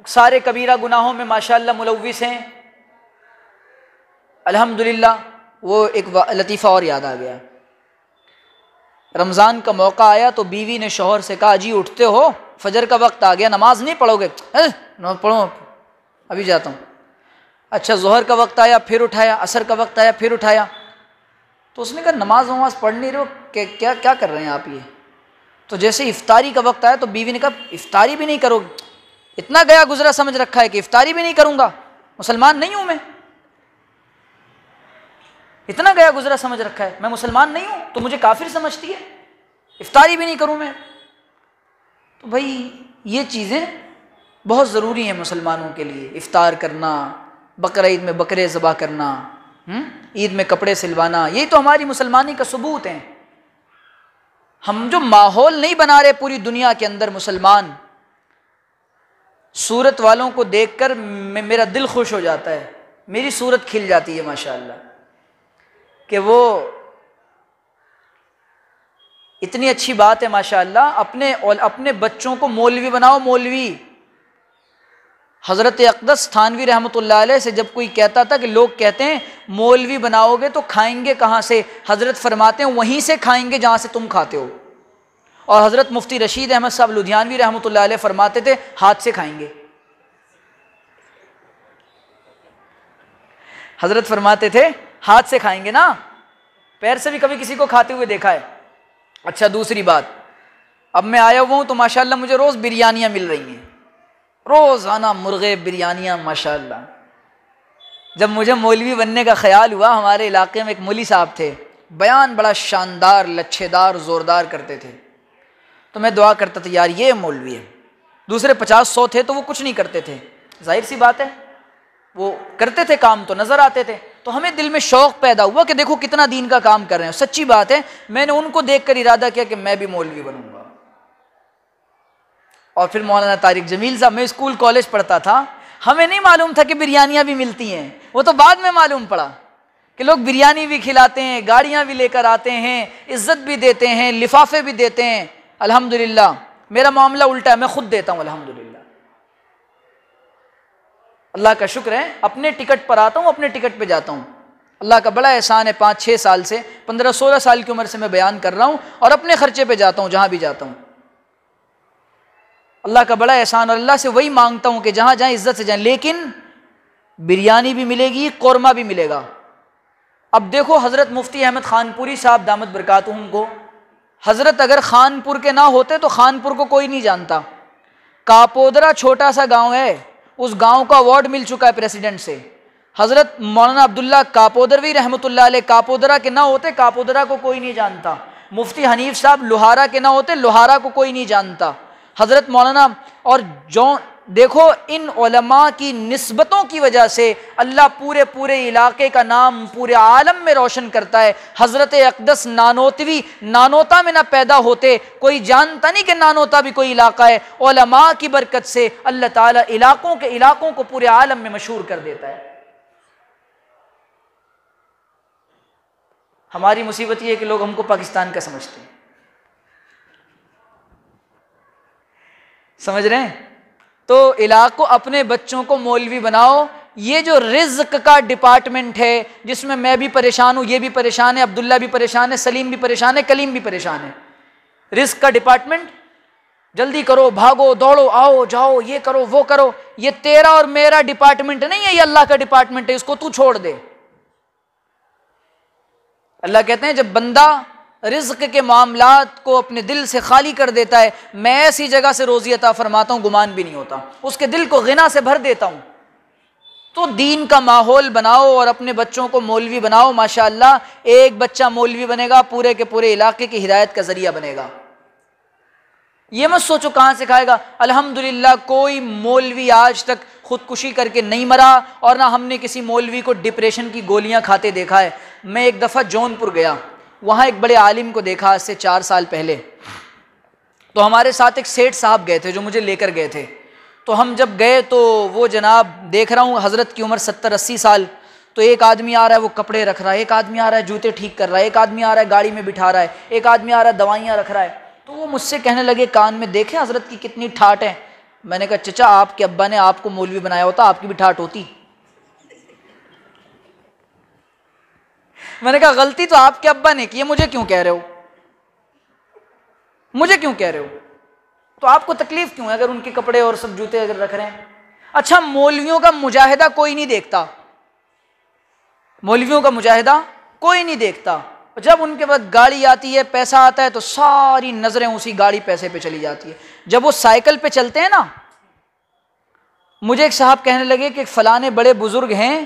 سارے کبیرہ گناہوں میں ماشاءاللہ ملوث ہیں۔ الحمدللہ وہ ایک لطیفہ اور یاد آ گیا، رمضان کا موقع آیا تو بیوی نے شوہر سے کہا جی اٹھتے ہو، فجر کا وقت آ گیا، نماز نہیں پڑھو گے؟ نماز پڑھو، ابھی جاتا ہوں۔ اچھا ظہر کا وقت آیا پھر اٹھایا، عصر کا وقت آیا پھر اٹھایا، تو اس نے کہا نماز پڑھ نہیں رہے ہو کہ کیا کر رہے ہیں آپ یہ؟ تو جیسے افطاری کا وقت آیا تو بیوی نے کہا افطاری بھی نہیں کرو گے؟ اتنا گیا گزرا سمجھ رکھا ہے کہ افطاری بھی نہیں کروں گا، مسلمان نہیں ہوں میں، اتنا گیا گزرا سمجھ رکھا ہے میں مسلمان نہیں ہوں تو مجھے کافر سمجھتی ہے، افطاری بھی نہیں کروں میں؟ تو بھائی یہ چیزیں بہت ضروری ہے مسلمانوں کے لیے، افطار کرنا، بقرہ عید میں بکرے ذبح کرنا، عید میں کپڑے سلوانا، یہی تو ہماری مسلمانی کا ثبوت ہے۔ ہم جو ماحول نہیں بنا رہے پوری دنیا کے اندر مسلمان، صورت والوں کو دیکھ کر میرا دل خوش ہو جاتا ہے، میری صورت کھل جاتی ہے ماشاءاللہ، کہ وہ اتنی اچھی بات ہے ماشاءاللہ۔ اپنے بچوں کو مولوی بناؤ، مولوی۔ حضرت اقدس تھانوی رحمۃ اللہ علیہ سے جب کوئی کہتا تھا کہ لوگ کہتے ہیں مولوی بناؤ گے تو کھائیں گے کہاں سے، حضرت فرماتے ہیں وہیں سے کھائیں گے جہاں سے تم کھاتے ہو۔ اور حضرت مفتی رشید احمد صاحب لدھیانوی رحمۃ اللہ علیہ فرماتے تھے ہاتھ سے کھائیں گے۔ حضرت فرماتے تھے ہاتھ سے کھائیں گے نا، پیر سے بھی کبھی کسی کو کھاتے ہوئے دیکھا ہے؟ اچھا دوسری بات، اب میں آیا ہوا ہوں تو ماشاءاللہ مجھے روز بریانیاں مل رہی ہیں، روزانہ مرغے بریانیاں ماشاءاللہ۔ جب مجھے مولوی بننے کا خیال ہوا، ہمارے علاقے میں ایک مولوی صاحب تھے، بیان بڑا شاندار، لچھے دار، زوردار کرتے تھے، تو میں دعا کرتا تھا یار یہ مولوی ہے۔ دوسرے 50-100 تھے تو وہ کچھ نہیں کرتے تھے، ظاہر سی بات ہے، وہ کرتے تھے کام تو نظر آتے تھے، تو ہمیں دل میں شوق پیدا ہوا کہ دیکھو کتنا دین کا کام کر رہے ہیں۔ سچی بات ہے، میں نے ان کو دیکھ کر ارادہ کیا کہ میں بھی مولوی بنوں گا۔ اور پھر مولانا طارق جمیل صاحب، میں اسکول کالج پڑھتا تھا، ہمیں نہیں معلوم تھا کہ بریانیاں بھی ملتی ہیں، وہ تو بعد میں معلوم پڑا کہ لوگ بریانی بھی کھلاتے ہیں، گاڑیاں بھی لے کر آتے ہیں، عزت بھی دیتے ہیں، لفافے بھی دیتے ہیں۔ الحمدللہ میرا معاملہ الٹا ہے، میں خود دیتا ہوں الحمدللہ، اللہ کا شکر ہے، اپنے ٹکٹ پر آتا ہوں، اپنے ٹکٹ پہ جاتا ہوں۔ اللہ کا بڑا احسان ہے، 5-6 سال سے، 15-16 سال کی عمر سے میں بیان کر رہا ہوں اور اپنے خرچے پہ جاتا ہوں جہاں بھی جاتا ہوں۔ اللہ کا بڑا احسان، اور اللہ سے وہی مانگتا ہوں کہ جہاں جائیں عزت سے جائیں، لیکن بریانی بھی ملے گی، قورمہ بھی ملے گا۔ اب دیکھو حضرت مفتی احمد خانپوری صاحب دامت برکاتہم کو، حضرت اگر خانپور کے نہ ہوتے تو خانپور کو کوئی نہیں جانتا۔ کاپودرا چھوٹا سا گاؤں ہے، اس گاؤں کا ایوارڈ مل چکا ہے پریزیڈنٹ سے۔ حضرت مولانا عبداللہ کاپودروی رحمۃ اللہ علیہ کاپودرا کے نہ ہوتے، کاپودرا کو کوئی نہیں جانتا۔ مفتی حنیف صاحب لوہارا کے نہ ہوتے، لوہارا کو کوئی نہیں جانتا۔ حضرت مولانا اور جو دیکھو ان علماء کی نسبتوں کی وجہ سے اللہ پورے علاقے کا نام پورے عالم میں روشن کرتا ہے۔ حضرت اقدس نانوتوی نانوتا میں نہ پیدا ہوتے، کوئی جانتا نہیں کہ نانوتا بھی کوئی علاقہ ہے، علماء کی برکت سے اللہ تعالیٰ علاقوں کو پورے عالم میں مشہور کر دیتا ہے۔ ہماری مصیبت یہ ہے کہ لوگ ہم کو پاکستان کا سمجھتے ہیں، سمجھ رہے ہیں؟ تو علاقوں اپنے بچوں کو مولوی بناؤ۔ یہ جو رزق کا ڈپارٹمنٹ ہے جس میں بھی پریشان ہوں، یہ بھی پریشان ہے، عبداللہ بھی پریشان ہے، سلیم بھی پریشان ہے، کلیم بھی پریشان ہے، رزق کا ڈپارٹمنٹ، جلدی کرو، بھاگو دوڑو، آؤ جاؤ، یہ کرو وہ کرو، یہ تیرا اور میرا ڈپارٹمنٹ نہیں ہے، یہ اللہ کا ڈپارٹمنٹ ہے، اس کو تو چھوڑ دے۔ اللہ کہتے ہیں جب بندہ رزق کے معاملات کو اپنے دل سے خالی کر دیتا ہے، میں ایسی جگہ سے روزی عطا فرماتا ہوں گمان بھی نہیں ہوتا، اس کے دل کو غنا سے بھر دیتا ہوں۔ تو دین کا ماحول بناؤ اور اپنے بچوں کو مولوی بناؤ، ماشاءاللہ ایک بچہ مولوی بنے گا پورے کے پورے علاقے کی ہدایت کا ذریعہ بنے گا۔ یہ مت سوچو کہاں سے کھائے گا۔ الحمدللہ کوئی مولوی آج تک خودکشی کر کے نہیں مرا، اور نہ ہم نے کسی مولوی کو ڈپریشن کی گولیاں کھاتے دیکھا ہے۔ میں ایک دفعہ جونپور گیا، وہاں ایک بڑے عالم کو دیکھا آج سے 4 سال پہلے، تو ہمارے ساتھ ایک سیٹھ صاحب گئے تھے جو مجھے لے کر گئے تھے۔ تو ہم جب گئے تو وہ جناب دیکھ رہا ہوں حضرت کی عمر 70-80 سال، تو ایک آدمی آ رہا ہے وہ کپڑے رکھ رہا ہے، ایک آدمی آ رہا ہے جوتے ٹھیک کر رہا ہے، ایک آدمی آ رہا ہے گاڑی میں بٹھا رہا ہے، ایک آدمی آ رہا ہے دوائیاں رکھ رہا ہے۔ تو وہ مجھ سے کہنے لگے کان میں، دیکھیں حضرت کی کتنی ٹھاٹ ہے۔ میں نے کہا چچا آپ کے ابا نے آپ کو مولوی بنایا ہوتا آپ کی بھی ٹھاٹ ہوتی۔ میں نے کہا غلطی تو آپ کے ابا نے کی ہے، مجھے کیوں کہہ رہے ہو، مجھے کیوں کہہ رہے ہو، تو آپ کو تکلیف کیوں ہے اگر ان کے کپڑے اور سب جوتے اگر رکھ رہے ہیں۔ اچھا مولویوں کا مجاہدہ کوئی نہیں دیکھتا، مولویوں کا مجاہدہ کوئی نہیں دیکھتا، جب ان کے بعد گاڑی آتی ہے پیسہ آتا ہے تو ساری نظریں اسی گاڑی پیسے پہ چلی جاتی ہے۔ جب وہ سائیکل پہ چلتے ہیں نا، مجھے ایک صاحب کہنے لگے کہ فلانے بڑے بزرگ ہیں،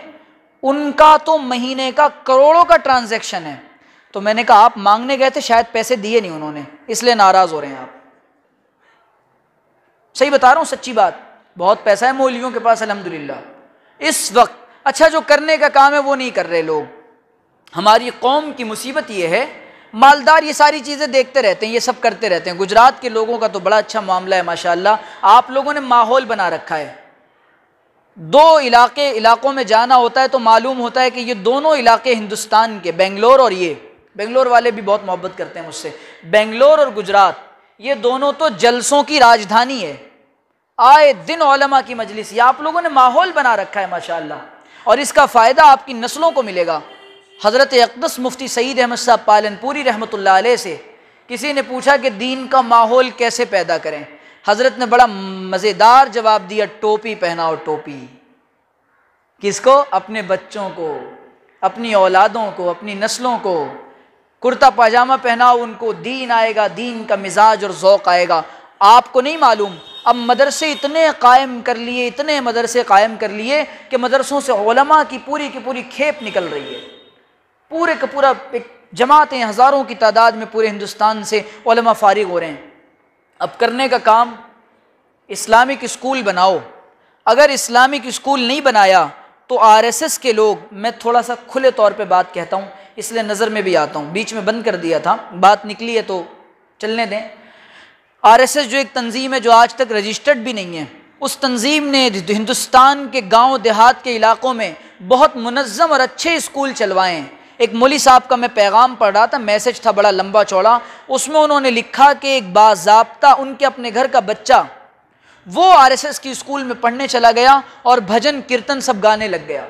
ان کا تو مہینے کا کروڑوں کا ٹرانزیکشن ہے۔ تو میں نے کہا آپ مانگنے گئے تھے، شاید پیسے دیے نہیں انہوں نے، اس لیے ناراض ہو رہے ہیں آپ۔ صحیح بتا رہا ہوں، سچی بات۔ بہت پیسہ ہے مولویوں کے پاس الحمدللہ اس وقت، اچھا جو کرنے کا کام ہے وہ نہیں کر رہے لوگ۔ ہماری قوم کی مصیبت یہ ہے، مالدار یہ ساری چیزیں دیکھتے رہتے ہیں، یہ سب کرتے رہتے ہیں۔ گجرات کے لوگوں کا تو بڑا اچھا معاملہ ہے ماشاءاللہ، آپ لوگوں نے ماحول بنا رکھا ہے۔ دو علاقوں میں جانا ہوتا ہے تو معلوم ہوتا ہے کہ یہ دونوں علاقے ہندوستان کے، بنگلور اور یہ، بنگلور والے بھی بہت محبت کرتے ہیں مجھ سے، بنگلور اور گجرات یہ دونوں تو جلسوں کی راجدھانی ہے، آئے دن علماء کی مجلس، یہ آپ لوگوں نے ماحول بنا رکھا ہے ماشاءاللہ، اور اس کا فائدہ آپ کی نسلوں کو ملے گا۔ حضرت اقدس مفتی سعید احمد صاحب پالن پوری رحمۃ اللہ علیہ سے کسی نے پوچھا کہ دین کا ماحول کیسے پیدا کریں، حضرت نے بڑا مزیدار جواب دیا، ٹوپی پہناؤ ٹوپی۔ کس کو؟ اپنے بچوں کو، اپنی اولادوں کو، اپنی نسلوں کو کرتا پاجامہ پہناؤ، ان کو دین آئے گا، دین کا مزاج اور ذوق آئے گا۔ آپ کو نہیں معلوم، اب مدرسے اتنے قائم کر لیے، اتنے مدرسے قائم کر لیے کہ مدرسوں سے علماء کی پوری کھیپ نکل رہی ہے، پورے کا پورا ایک جماعتیں ہزاروں کی تعداد میں پورے ہندوستان سے علماء فارغ ہو رہے ہیں۔ اب کرنے کا کام اسلامک اسکول بناؤ، اگر اسلامک اسکول نہیں بنایا تو آر ایس ایس کے لوگ، میں تھوڑا سا کھلے طور پہ بات کہتا ہوں اس لیے نظر میں بھی آتا ہوں، بیچ میں بند کر دیا تھا، بات نکلی ہے تو چلنے دیں۔ آر ایس ایس جو ایک تنظیم ہے جو آج تک رجسٹرڈ بھی نہیں ہے، اس تنظیم نے ہندوستان کے گاؤں دیہات کے علاقوں میں بہت منظم اور اچھے اسکول چلوائے ہیں۔ ایک مولوی صاحب کا میں پیغام پڑھ رہا تھا، میسج تھا بڑا لمبا چوڑا، اس میں انہوں نے لکھا کہ ایک باضابطہ ان کے اپنے گھر کا بچہ وہ آر ایس ایس کی اسکول میں پڑھنے چلا گیا اور بھجن کیرتن سب گانے لگ گیا،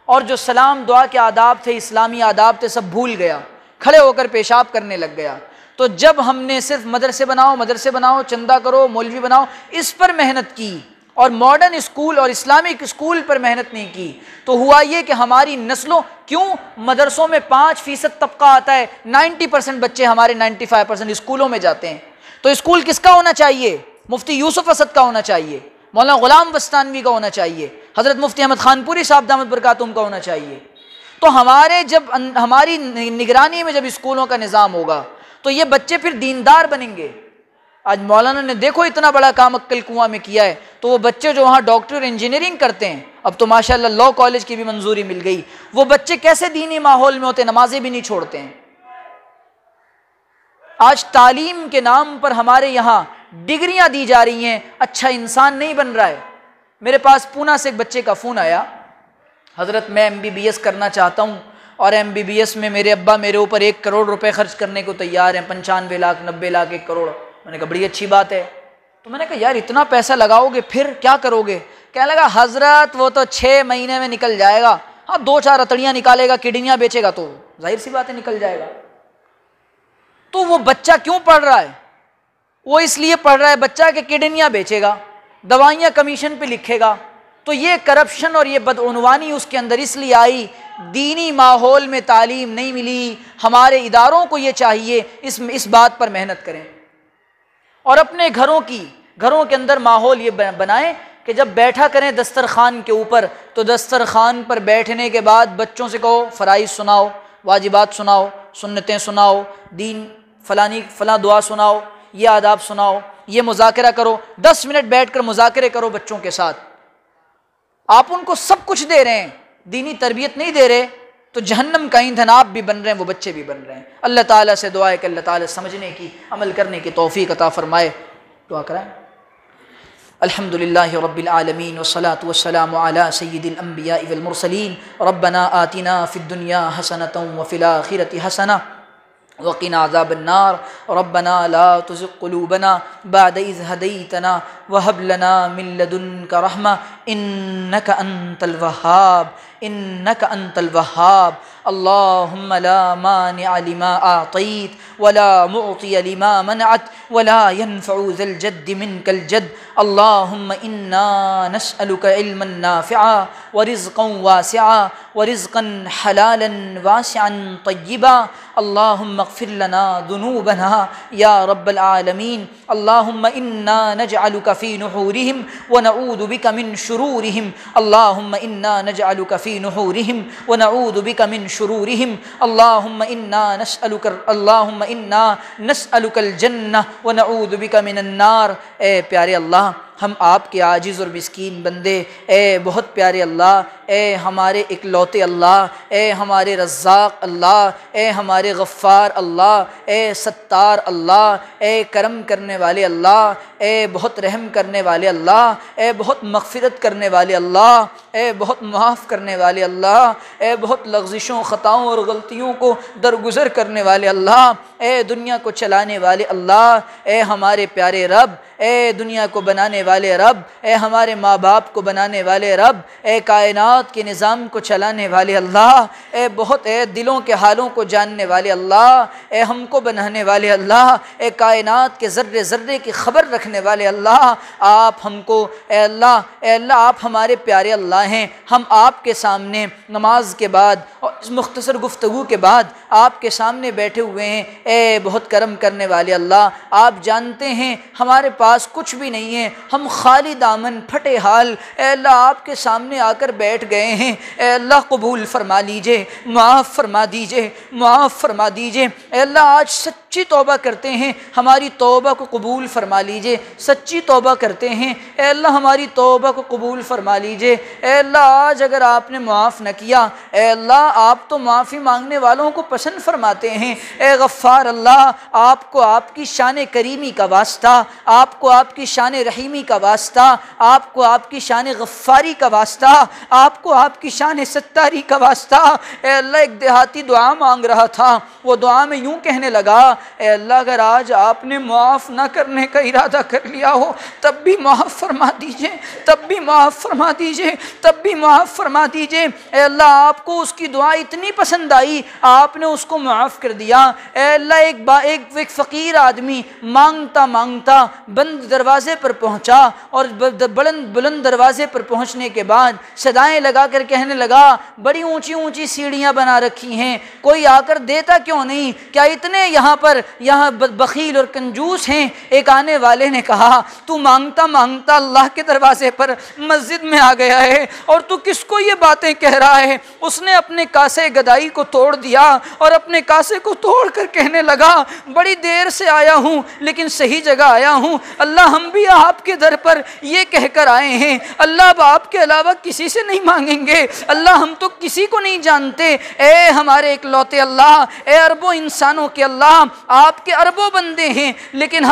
اور جو سلام دعا کے آداب تھے، اسلامی آداب تھے، سب بھول گیا، کھڑے ہو کر پیشاب کرنے لگ گیا۔ تو جب ہم نے صرف مدرسے بناؤ، چندہ کرو، مولوی بناؤ، اس پر محنت کی اور ماڈرن اسکول اور اسلامک اسکول پر محنت نہیں کی، تو ہوا یہ کہ ہماری نسلوں، کیوں مدرسوں میں 5% طبقہ آتا ہے، 90% بچے ہمارے 95% اسکولوں میں جاتے ہیں۔ تو اسکول کس کا ہونا چاہیے؟ مفتی یوسف اسد کا ہونا چاہیے، مولانا غلام وستانوی کا ہونا چاہیے، حضرت مفتی احمد خان پوری صاحب دامت برکاتہم کا ہونا چاہیے۔ تو ہماری نگرانی میں جب اسکولوں کا نظام ہوگا تو یہ بچے پھر دیندار بنیں گے۔ آج مولانا نے دیکھو اتنا بڑا کام عقل کنواں میں کیا ہے، تو وہ بچے جو وہاں ڈاکٹر اور انجینئرنگ کرتے ہیں، اب تو ماشاءاللہ لاء کالج کی بھی منظوری مل گئی، وہ بچے کیسے دینی ماحول میں ہوتے، نمازیں بھی نہیں چھوڑتے ہیں۔ آج تعلیم کے نام پر ہمارے یہاں ڈگریاں دی جا رہی ہیں، اچھا انسان نہیں بن رہا ہے۔ میرے پاس پونا سے ایک بچے کا فون آیا، حضرت میں MBBS کرنا چاہتا ہوں اور MBBS میں میرے ابا میرے اوپر 1 کروڑ روپے خرچ کرنے کو تیار ہیں، 95 لاکھ 90 لاکھ 1 کروڑ۔ میں نے کہا بڑی اچھی بات ہے، تو میں نے کہا یار اتنا پیسہ لگاؤ گے پھر کیا کرو گے؟ کہنے لگا حضرت وہ تو 6 مہینے میں نکل جائے گا، ہاں 2-4 اتڑیاں نکالے گا، کڈنیاں بیچے گا تو ظاہر سی بات ہے نکل جائے گا۔ تو وہ بچہ کیوں پڑھ رہا ہے؟ وہ اس لیے پڑھ رہا ہے بچہ کہ کڈنیاں بیچے گا، دوائیاں کمیشن پہ لکھے گا۔ تو یہ کرپشن اور یہ بدعنوانی اس کے اندر اس لیے آئی، دینی ماحول میں تعلیم نہیں ملی۔ ہمارے اداروں کو یہ چاہیے اس بات پر محنت کریں اور اپنے گھروں کے اندر ماحول یہ بنائیں کہ جب بیٹھا کریں دسترخوان کے اوپر تو دسترخوان پر بیٹھنے کے بعد بچوں سے کہو فرائض سناؤ، واجبات سناؤ، سنتیں سناؤ، دین فلاں دعا سناؤ، یہ آداب سناؤ، یہ مذاکرہ کرو، 10 منٹ بیٹھ کر مذاکرے کرو بچوں کے ساتھ۔ آپ ان کو سب کچھ دے رہے ہیں، دینی تربیت نہیں دے رہے تو جہنم کا ایندھن آپ بھی بن رہے ہیں، وہ بچے بھی بن رہے ہیں۔ اللہ تعالیٰ سے دعا ہے کہ اللہ تعالیٰ سمجھنے کی، عمل کرنے کی توفیق عطا فرمائے۔ دعا کرائیں۔ الحمدللہ رب العالمین والصلاة والسلام علی سید الانبیاء والمرسلین، ربنا آتنا فی الدنیا حسنۃ وفی الآخرۃ حسنۃ وقنا عذاب النار، ربنا لا تزغ قلوبنا بعد إذ هديتنا وهب لنا من لدنك رحمة إنك أنت الوهاب إنك أنت الوهاب اللهم لا مانع لما أعطيت ولا معطي لما منعت ولا ينفع ذا الجد منك الجد اللهم إنا نسألك علما نافعا ورزقا واسعا ورزقا حلالا واسعا طيبا اللهم اغفر لنا ذنوبنا يا رب العالمين اللهم إنا نجعلك في نحورهم ونعوذ بك من شرورهم اللهم إنا نجعلك في نحورهم ونعوذ بك من شرورهم اللهم إنا نسألك الجنة ونعوذ بك من النار۔ اے پیارے اللہ، ہم آپ کے عاجز اور مسکین بندے، اے بہت پیارے اللہ، اے ہمارے اکلوتے اللہ، اے ہمارے رزاق اللہ، اے ہمارے غفار اللہ، اے ستار اللہ، اے کرم کرنے والے اللہ، اے بہت رحم کرنے والے اللہ، اے بہت مغفرت کرنے والے اللہ، اے بہت معاف کرنے والے اللہ، اے بہت لغزشوں، خطاؤں اور غلطیوں کو درگزر کرنے والے اللہ، اے دنیا کو چلانے والے اللہ، اے ہمارے پیارے رب، اے دنیا کو بنانے والے رب، اے ہمارے ماں باپ کو بنانے والے رب، اے کائنات کے نظام کو چلانے والے اللہ، اے دلوں کے حالوں کو جاننے والے اللہ، اے ہم کو بنانے والے اللہ، اے کائنات کے ذرے ذرے کی خبر رکھنے والے اللہ، آپ ہم کو اے اللہ آپ ہمارے پیارے اللہ ہیں۔ ہم آپ کے سامنے نماز کے بعد اور اس مختصر گفتگو کے بعد آپ کے سامنے بیٹھے ہوئے ہیں، اے بہت کرم کرنے والے اللہ، آپ جانتے ہیں ہمارے پاس کچھ بھی نہیں ہے، ہم خالی دامن پھٹے حال اے اللہ آپ کے سامنے آ کر بیٹھ گئے ہیں، اے اللہ قبول فرما لیجئے، معاف فرما دیجئے، معاف فرما دیجئے، اے اللہ آج سچی توبہ کرتے ہیں، ہماری توبہ کو قبول فرما لیجئے، سچی توبہ کرتے ہیں، اے اللہ ہماری توبہ کو قبول فرما لیجئے، اے اللہ آج اگر آپ نے معاف نہ کیا، اے اللہ آپ تو معافی مانگنے والوں کو پسند فرماتے ہیں، اے غفار اللہ آپ کو آپ کی شان کریمی کا واسطہ، آپ کو آپ کی شان رحیمی کا واسطہ، آپ کو آپ کی شان غفاری کا واسطہ، آپ کو آپ کی شان ستاری کا واسطہ، اے اللہ ایک دیہاتی دعا مانگ رہا تھا، وہ دعا میں یوں کہنے لگا، اے اللہ اگر آج آپ نے معاف نہ کرنے کا ارادہ کر لیا ہو تب بھی معاف فرما دیجئے، تب بھی معاف فرما دیجئے، تب بھی معاف فرما دیجئے، اے اللہ آپ کو اس کی دعا اتنی پسند آئی آپ نے اس کو معاف کر دیا، اے اللہ ایک فقیر آدمی مانگتا مانگتا بند دروازے پر پہنچا اور بلند دروازے پر پہنچنے کے بعد صدائیں لگا کر کہنے لگا بڑی اونچی اونچی سیڑھیاں بنا رکھی ہیں، کوئی آ کر دیتا کیوں نہیں، کیا اتنے یہاں بخیل اور کنجوس ہیں؟ ایک آنے والے نے کہا تو مانگتا مانگتا اللہ کے دروازے پر مسجد میں آ گیا ہے اور تو کس کو یہ باتیں کہہ رہا ہے؟ اس نے اپنے کاسے گدائی کو توڑ دیا اور اپنے کاسے کو توڑ کر کہنے لگا بڑی دیر سے آیا ہوں لیکن صحیح جگہ آیا ہوں، اللہ ہم بھی آپ کے در پر یہ کہہ کر آئے ہیں اللہ اب آپ کے علاوہ کسی سے نہیں مانگیں گے، اللہ ہم تو کسی کو نہیں جانتے، اے ہمارے اکلوتے اللہ، اے اربوں انسانوں کے اللہ، آپ کے اربوں بندے ہیں لیکن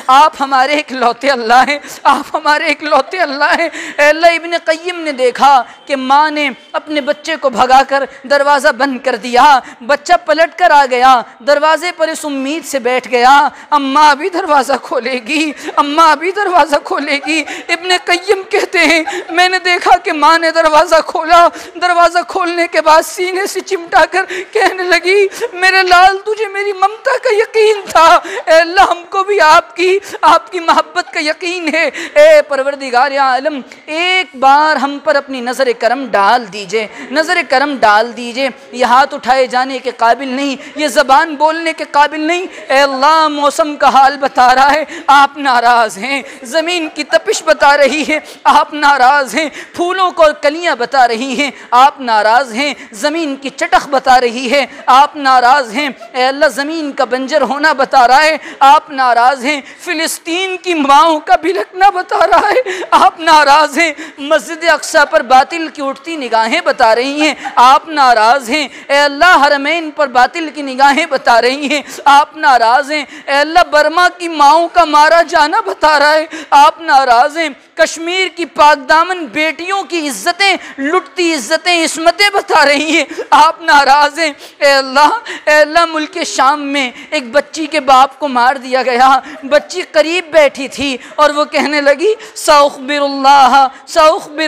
آپ ہمارے اکلوتے اللہ ہیں، آپ ہمارے اکلوتے اللہ ہیں۔ اے اللہ ابن قیم نے دیکھا کہ ماں نے اپنے بچے کو بھگا کر دروازہ بند کر دیا، بچہ پلٹ کر آ گیا، دروازے پر اس امید سے بیٹھ گیا اماں ابھی دروازہ کھولے گی، اماں ابھی دروازہ کھولے گی۔ ابن قیم کہتے ہیں میں نے دیکھا کہ ماں نے دروازہ کھولا، دروازہ کھولنے کے بعد سینے سے چمٹا کر کہنے لگی میرے لال تجھے میری ممتا کا یقین تھا، اے اللہ ہم کو بھی آپ کی محبت کا یقین ہے، اے پروردگار عالم ایک بار ہم پر اپنی نظر کرم ڈال دیجئے، نظر کرم ڈال دیجئے، یہ ہاتھ اٹھائے جانے کے قابل نہیں، یہ زبان بولنے کے قابل نہیں، اے اللہ موسم کا حال بتا رہا ہے آپ ناراض ہیں، زمین کی تپش بتا رہی ہے آپ ناراض ہیں، پھولوں کو کلیاں بتا رہی ہیں آپ ناراض ہیں، زمین کی چٹخ بتا رہی ہے آپ ناراض ہیں، اے اللہ زمین کا بنجر ہونا بتا رہا ہے آپ ناراض ہیں، فلسطین کی ماؤں کا بھلکنا بتا رہا ہے آپ ناراض ہیں، مسجد اقصی پر باطل کی اٹھتی نگاہیں بتا رہی ہیں آپ ناراض ہیں، اے اللہ حرمین پر باطل کی نگاہیں بتا رہی ہیں آپ ناراض ہیں، اے اللہ برما کی ماؤں کا مارا جانا بتا رہا ہے آپ ناراض ہیں، کشمیر کی پاک دامن بیٹیوں کی عزتیں لٹتی عزتیں عصمتیں بتا رہی ہیں آپ ناراض ہیں، اے اللہ ملک شام میں ایک بچی کے باپ کو مار دیا گیا، بچی قریب بیٹھی تھی اور وہ کہنے لگی ساخبر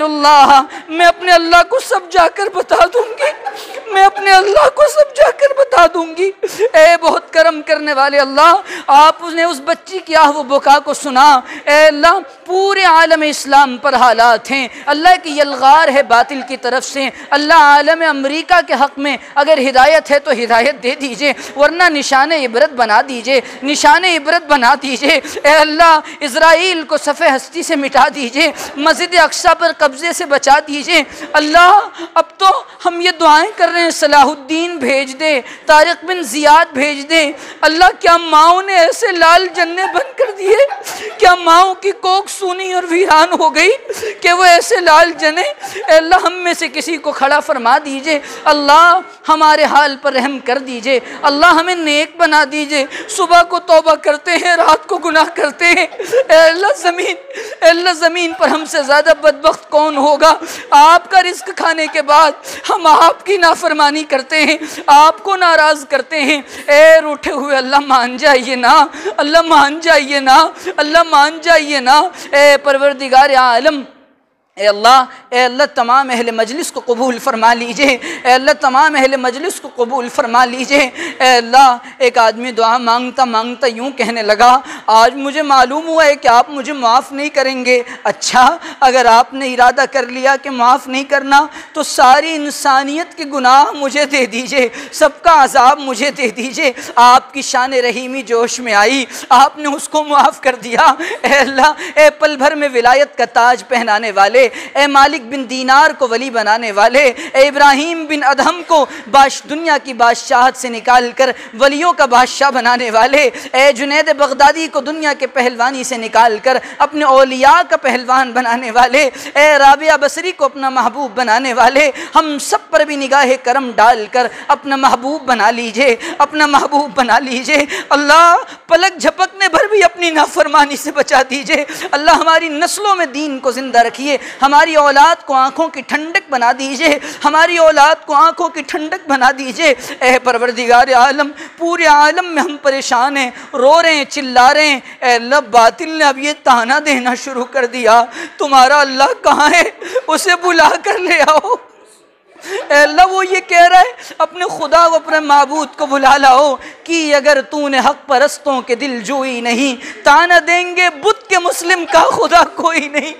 اللہ میں اپنے اللہ کو سب جا کر بتا دوں گی، میں اپنے اللہ کو سب جا کر بتا دوں گی، اے بہت کرم کرنے والے اللہ آپ نے اس بچی کی آہ و بکا کو سنا، اے اللہ پورے عالم اسلام پر حالات ہیں، اللہ کی یلغار ہے باطل کی طرف سے، اللہ عالم امریکہ کے حق میں اگر ہدایت ہے تو ہدایت دے دیجئے ورنہ نشان عبرت بنا دیجئے، نشان عبرت بنا دیجئے، اے اللہ اسرائیل کو صفحہ ہستی سے مٹا دیجئے، مسجد اقصی پر قبضے سے بچا دیجئے، اللہ اب تو ہم یہ دعائیں کر رہے ہیں صلاح الدین بھیج دے، طارق بن زیاد بھیج دے، اللہ کیا ماؤں نے ایسے لال جنے بن کر دیے، کیا ماؤں کی کوکھ سونی اور ویران ہو گئی کہ وہ ایسے لال جنے۔ اے اللہ ہم میں سے کسی کو کھڑا فرما دیجئے، اللہ ہمارے حال پر رحم کر دیجئے، اللہ ہمیں نیک بنا دیجئے۔ صبح کو توبہ کرتے ہیں، رات کو گناہ کرتے ہیں۔ اے اللہ زمین پر ہم سے زیادہ بدبخت کون ہوگا؟ آپ کا رزق کھانے کے بعد ہم آپ کی نافرمانی کرتے ہیں، آپ کو ناراض کرتے ہیں۔ اے روٹھے ہوئے اللہ مان جائیے نا، اللہ مان جائیے نا، اللہ مان جائیے نا۔ اے پروردگار عالم، اے اللہ تمام اہل مجلس کو قبول فرما لیجئے، اے اللہ تمام اہل مجلس کو قبول فرما لیجئے۔ اے اللہ ایک آدمی دعا مانگتا مانگتا یوں کہنے لگا، آج مجھے معلوم ہوا ہے کہ آپ مجھے معاف نہیں کریں گے۔ اچھا، اگر آپ نے ارادہ کر لیا کہ معاف نہیں کرنا تو ساری انسانیت کے گناہ مجھے دے دیجئے، سب کا عذاب مجھے دے دیجئے۔ آپ کی شان رحیمی جوش میں آئی، آپ نے اس کو معاف کر دیا۔ اے اللہ، اے پل بھر میں ولایت کا تاج پہنانے والے، اے مالک بن دینار کو ولی بنانے والے، اے ابراہیم بن ادہم کو دنیا کی بادشاہت سے نکال کر ولیوں کا بادشاہ بنانے والے، اے جنید بغدادی کو دنیا کے پہلوانی سے نکال کر اپنے اولیاء کا پہلوان بنانے والے، اے رابعہ بصری کو اپنا محبوب بنانے والے، ہم سب پر بھی نگاہ کرم ڈال کر اپنا محبوب بنا لیجئے، اپنا محبوب بنا لیجئے۔ اللہ پلک جھپکنے بھر بھی اپنی نافرمانی سے بچا دیجئے۔ اللہ ہماری نسلوں میں دین کو زندہ رکھیے، ہماری اولاد کو آنکھوں کی ٹھنڈک بنا دیجئے، ہماری اولاد کو آنکھوں کی ٹھنڈک بنا دیجئے۔ اے پروردگار عالم، پورے عالم میں ہم پریشان ہیں، رو رہے ہیں، چلا رہے ہیں۔ اے اللہ باطل نے اب یہ تانا دینا شروع کر دیا، تمہارا اللہ کہاں ہے؟ اسے بلا کر لے آؤ۔ اے اللہ وہ یہ کہہ رہا ہے اپنے خدا و اپنے معبود کو بلا لاؤ کہ اگر تو نے حق پرستوں کے دل جوئی نہیں، تانا دیں گے بت کے مسلم کا خدا کوئی نہیں۔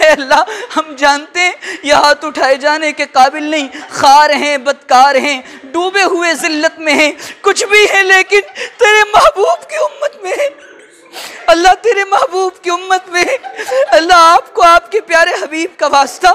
اے اللہ ہم جانتے ہیں یہ ہاتھ اٹھائے جانے کے قابل نہیں، خار ہیں، بدکار ہیں، ڈوبے ہوئے ذلت میں ہیں، کچھ بھی ہیں، لیکن تیرے محبوب کی امت میں ہیں۔ اللہ تیرے محبوب کی امت میں، اللہ آپ کو آپ کے پیارے حبیب کا واسطہ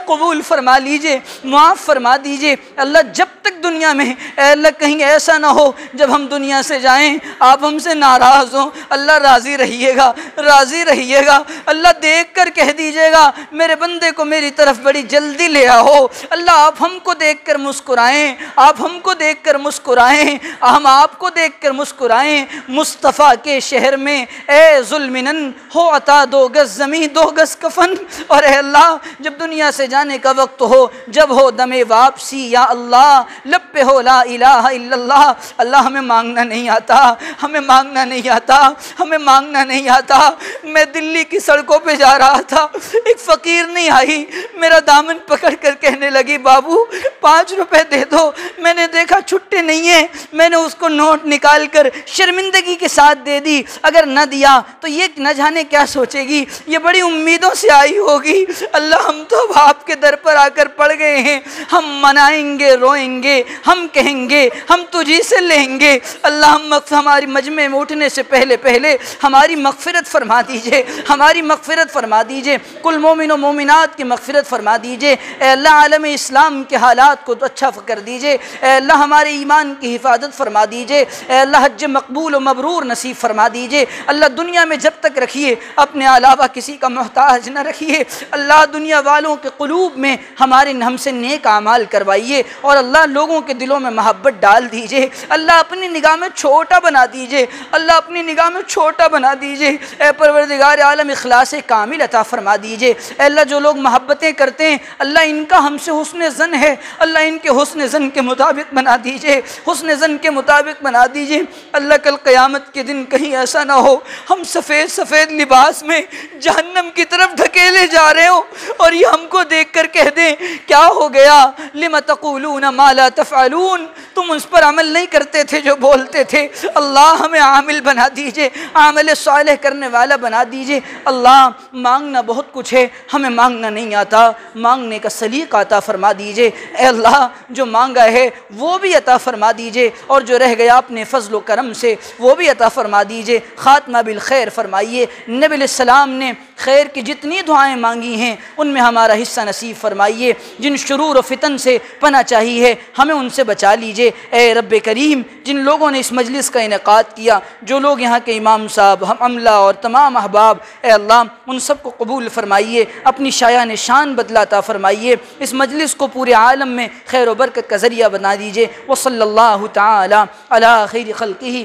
قبول فرما لیجئے، معاف فرما دیجئے۔ اللہ جب تک دنیا میں، اے اللہ کہیں ایسا نہ ہو جب ہم دنیا سے جائیں آپ ہم سے ناراض ہوں، اللہ راضی رہیے گا، راضی رہیے گا۔ اللہ دیکھ کر کہہ دیجئے گا میرے بندے کو میری طرف بڑی جلدی لے آؤ۔ اللہ آپ ہم کو دیکھ کر مسکرائیں، آپ ہم کو دیکھ کر مسکرائیں، ہم آپ کو دیکھ کر مسکرائیں۔ مصطفیٰ کے شہر میں اے ظلمنن ہو عطا 2 گز زمین 2 گز کفن۔ اور اے اللہ جب دنیا سے جانے کا وقت ہو، جب ہو دم واپسی، یا اللہ لب پہ ہو لا الہ الا اللہ۔ اللہ ہمیں مانگنا نہیں آتا، ہمیں مانگنا نہیں آتا، ہمیں مانگنا نہیں آتا۔ میں دلی کی سڑکوں پہ جا رہا تھا، ایک فقیر نہیں آئی، میرا دامن پکڑ کر کہنے لگی بابو 5 روپے دے دو۔ میں نے دیکھا چھٹے نہیں ہیں، میں نے اس کو نوٹ نکال کر شرمندگی کے ساتھ دے دی۔ اگر نہ دیا تو یہ نہ جانے کیا سوچے گی، یہ بڑی امیدوں سے آئی ہوگی۔ اللہ ہم تو آپ کے در پر آ کر پڑ گئے ہیں، ہم منائیں گے، روئیں گے، ہم کہیں گے ہم تجھی سے لیں گے۔ اللہ ہماری مجمع میں اٹھنے سے پہلے ہماری مغفرت فرما دیجئے، ہماری مغفرت فرما دیجئے، کل مومن و مومنات کی مغفرت فرما دیجئے۔ اے اللہ عالم اسلام کے حالات کو اچھا کر دیجئے، اے اللہ ہمارے ایمان کی حفاظت فرما دیجئے، اے اللہ حج مقبول و مبرور نصیب فرما دیجئے۔ اللہ دنیا میں جب تک رکھیے اپنے علاوہ کسی کا محتاج نہ رکھیے۔ اللہ دنیا والوں کے قلوب میں ہم سے نیک اعمال کروائیے، اور اللہ لوگوں کے دلوں میں محبت ڈال دیجئے۔ اللہ اپنی نگاہ میں چھوٹا بنا دیجئے، اللہ اپنی نگاہ میں چھوٹا بنا دیجئے۔ اے پروردگار عالم اخلاص کامل عطا فرما دیجئے۔ اے اللہ جو لوگ محبتیں کرتے ہیں اللہ ان کا ہم سے حسن ظن ہے، اللہ ان کے حسن ظن کے مطابق بنا دیجئے، حسن ظن کے مطابق بنا دیجئے۔ اللہ کل قیامت کے دن کہیں ایسا نہ ہو ہم سفید سفید لباس میں جہنم کی طرف دھکیلے جا رہے ہوں اور یہ ہم کو دیکھ کر کہہ دیں کیا ہو گیا، لم تقولون ما لا تفعلون، تم اس پر عمل نہیں کرتے تھے جو بولتے تھے۔ اللہ ہمیں عامل بنا دیجئے، عامل صالح کرنے والا بنا دیجئے۔ اللہ مانگنا بہت کچھ ہے، ہمیں مانگنا نہیں آتا، مانگنے کا سلیقہ عطا فرما دیجئے۔ اے اللہ جو مانگا ہے وہ بھی عطا فرما دیجئے، اور جو رہ گیا اپنے فضل و کرم سے وہ بھی عطا فرما دیجئے۔ خاتمہ بالخیر فرمائیے۔ نبی علیہ السلام نے خیر کی جتنی دعائیں مانگی ہیں ان میں ہمارا حصہ نصیب فرمائیے، جن شرور و فتن سے پناہ چاہی ہے ہمیں ان سے بچا لیجئے اے رب کریم۔ جن لوگوں نے اس مجلس کا انعقاد کیا، جو لوگ یہاں کے امام صاحب، ہم عملہ اور تمام احباب، اے اللہ ان سب کو قبول فرمائیے، اپنی شایان شان بدلاتا فرمائیے، اس مجلس کو پورے عالم میں خیر و برکت کا ذریعہ بنا دیجئے۔ وصلی اللہ تعالی علی خیر خلقہ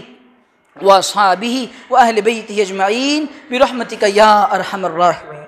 واصحابہ واہل بیتہ اجمعین برحمتک یا ارحم الراحمین۔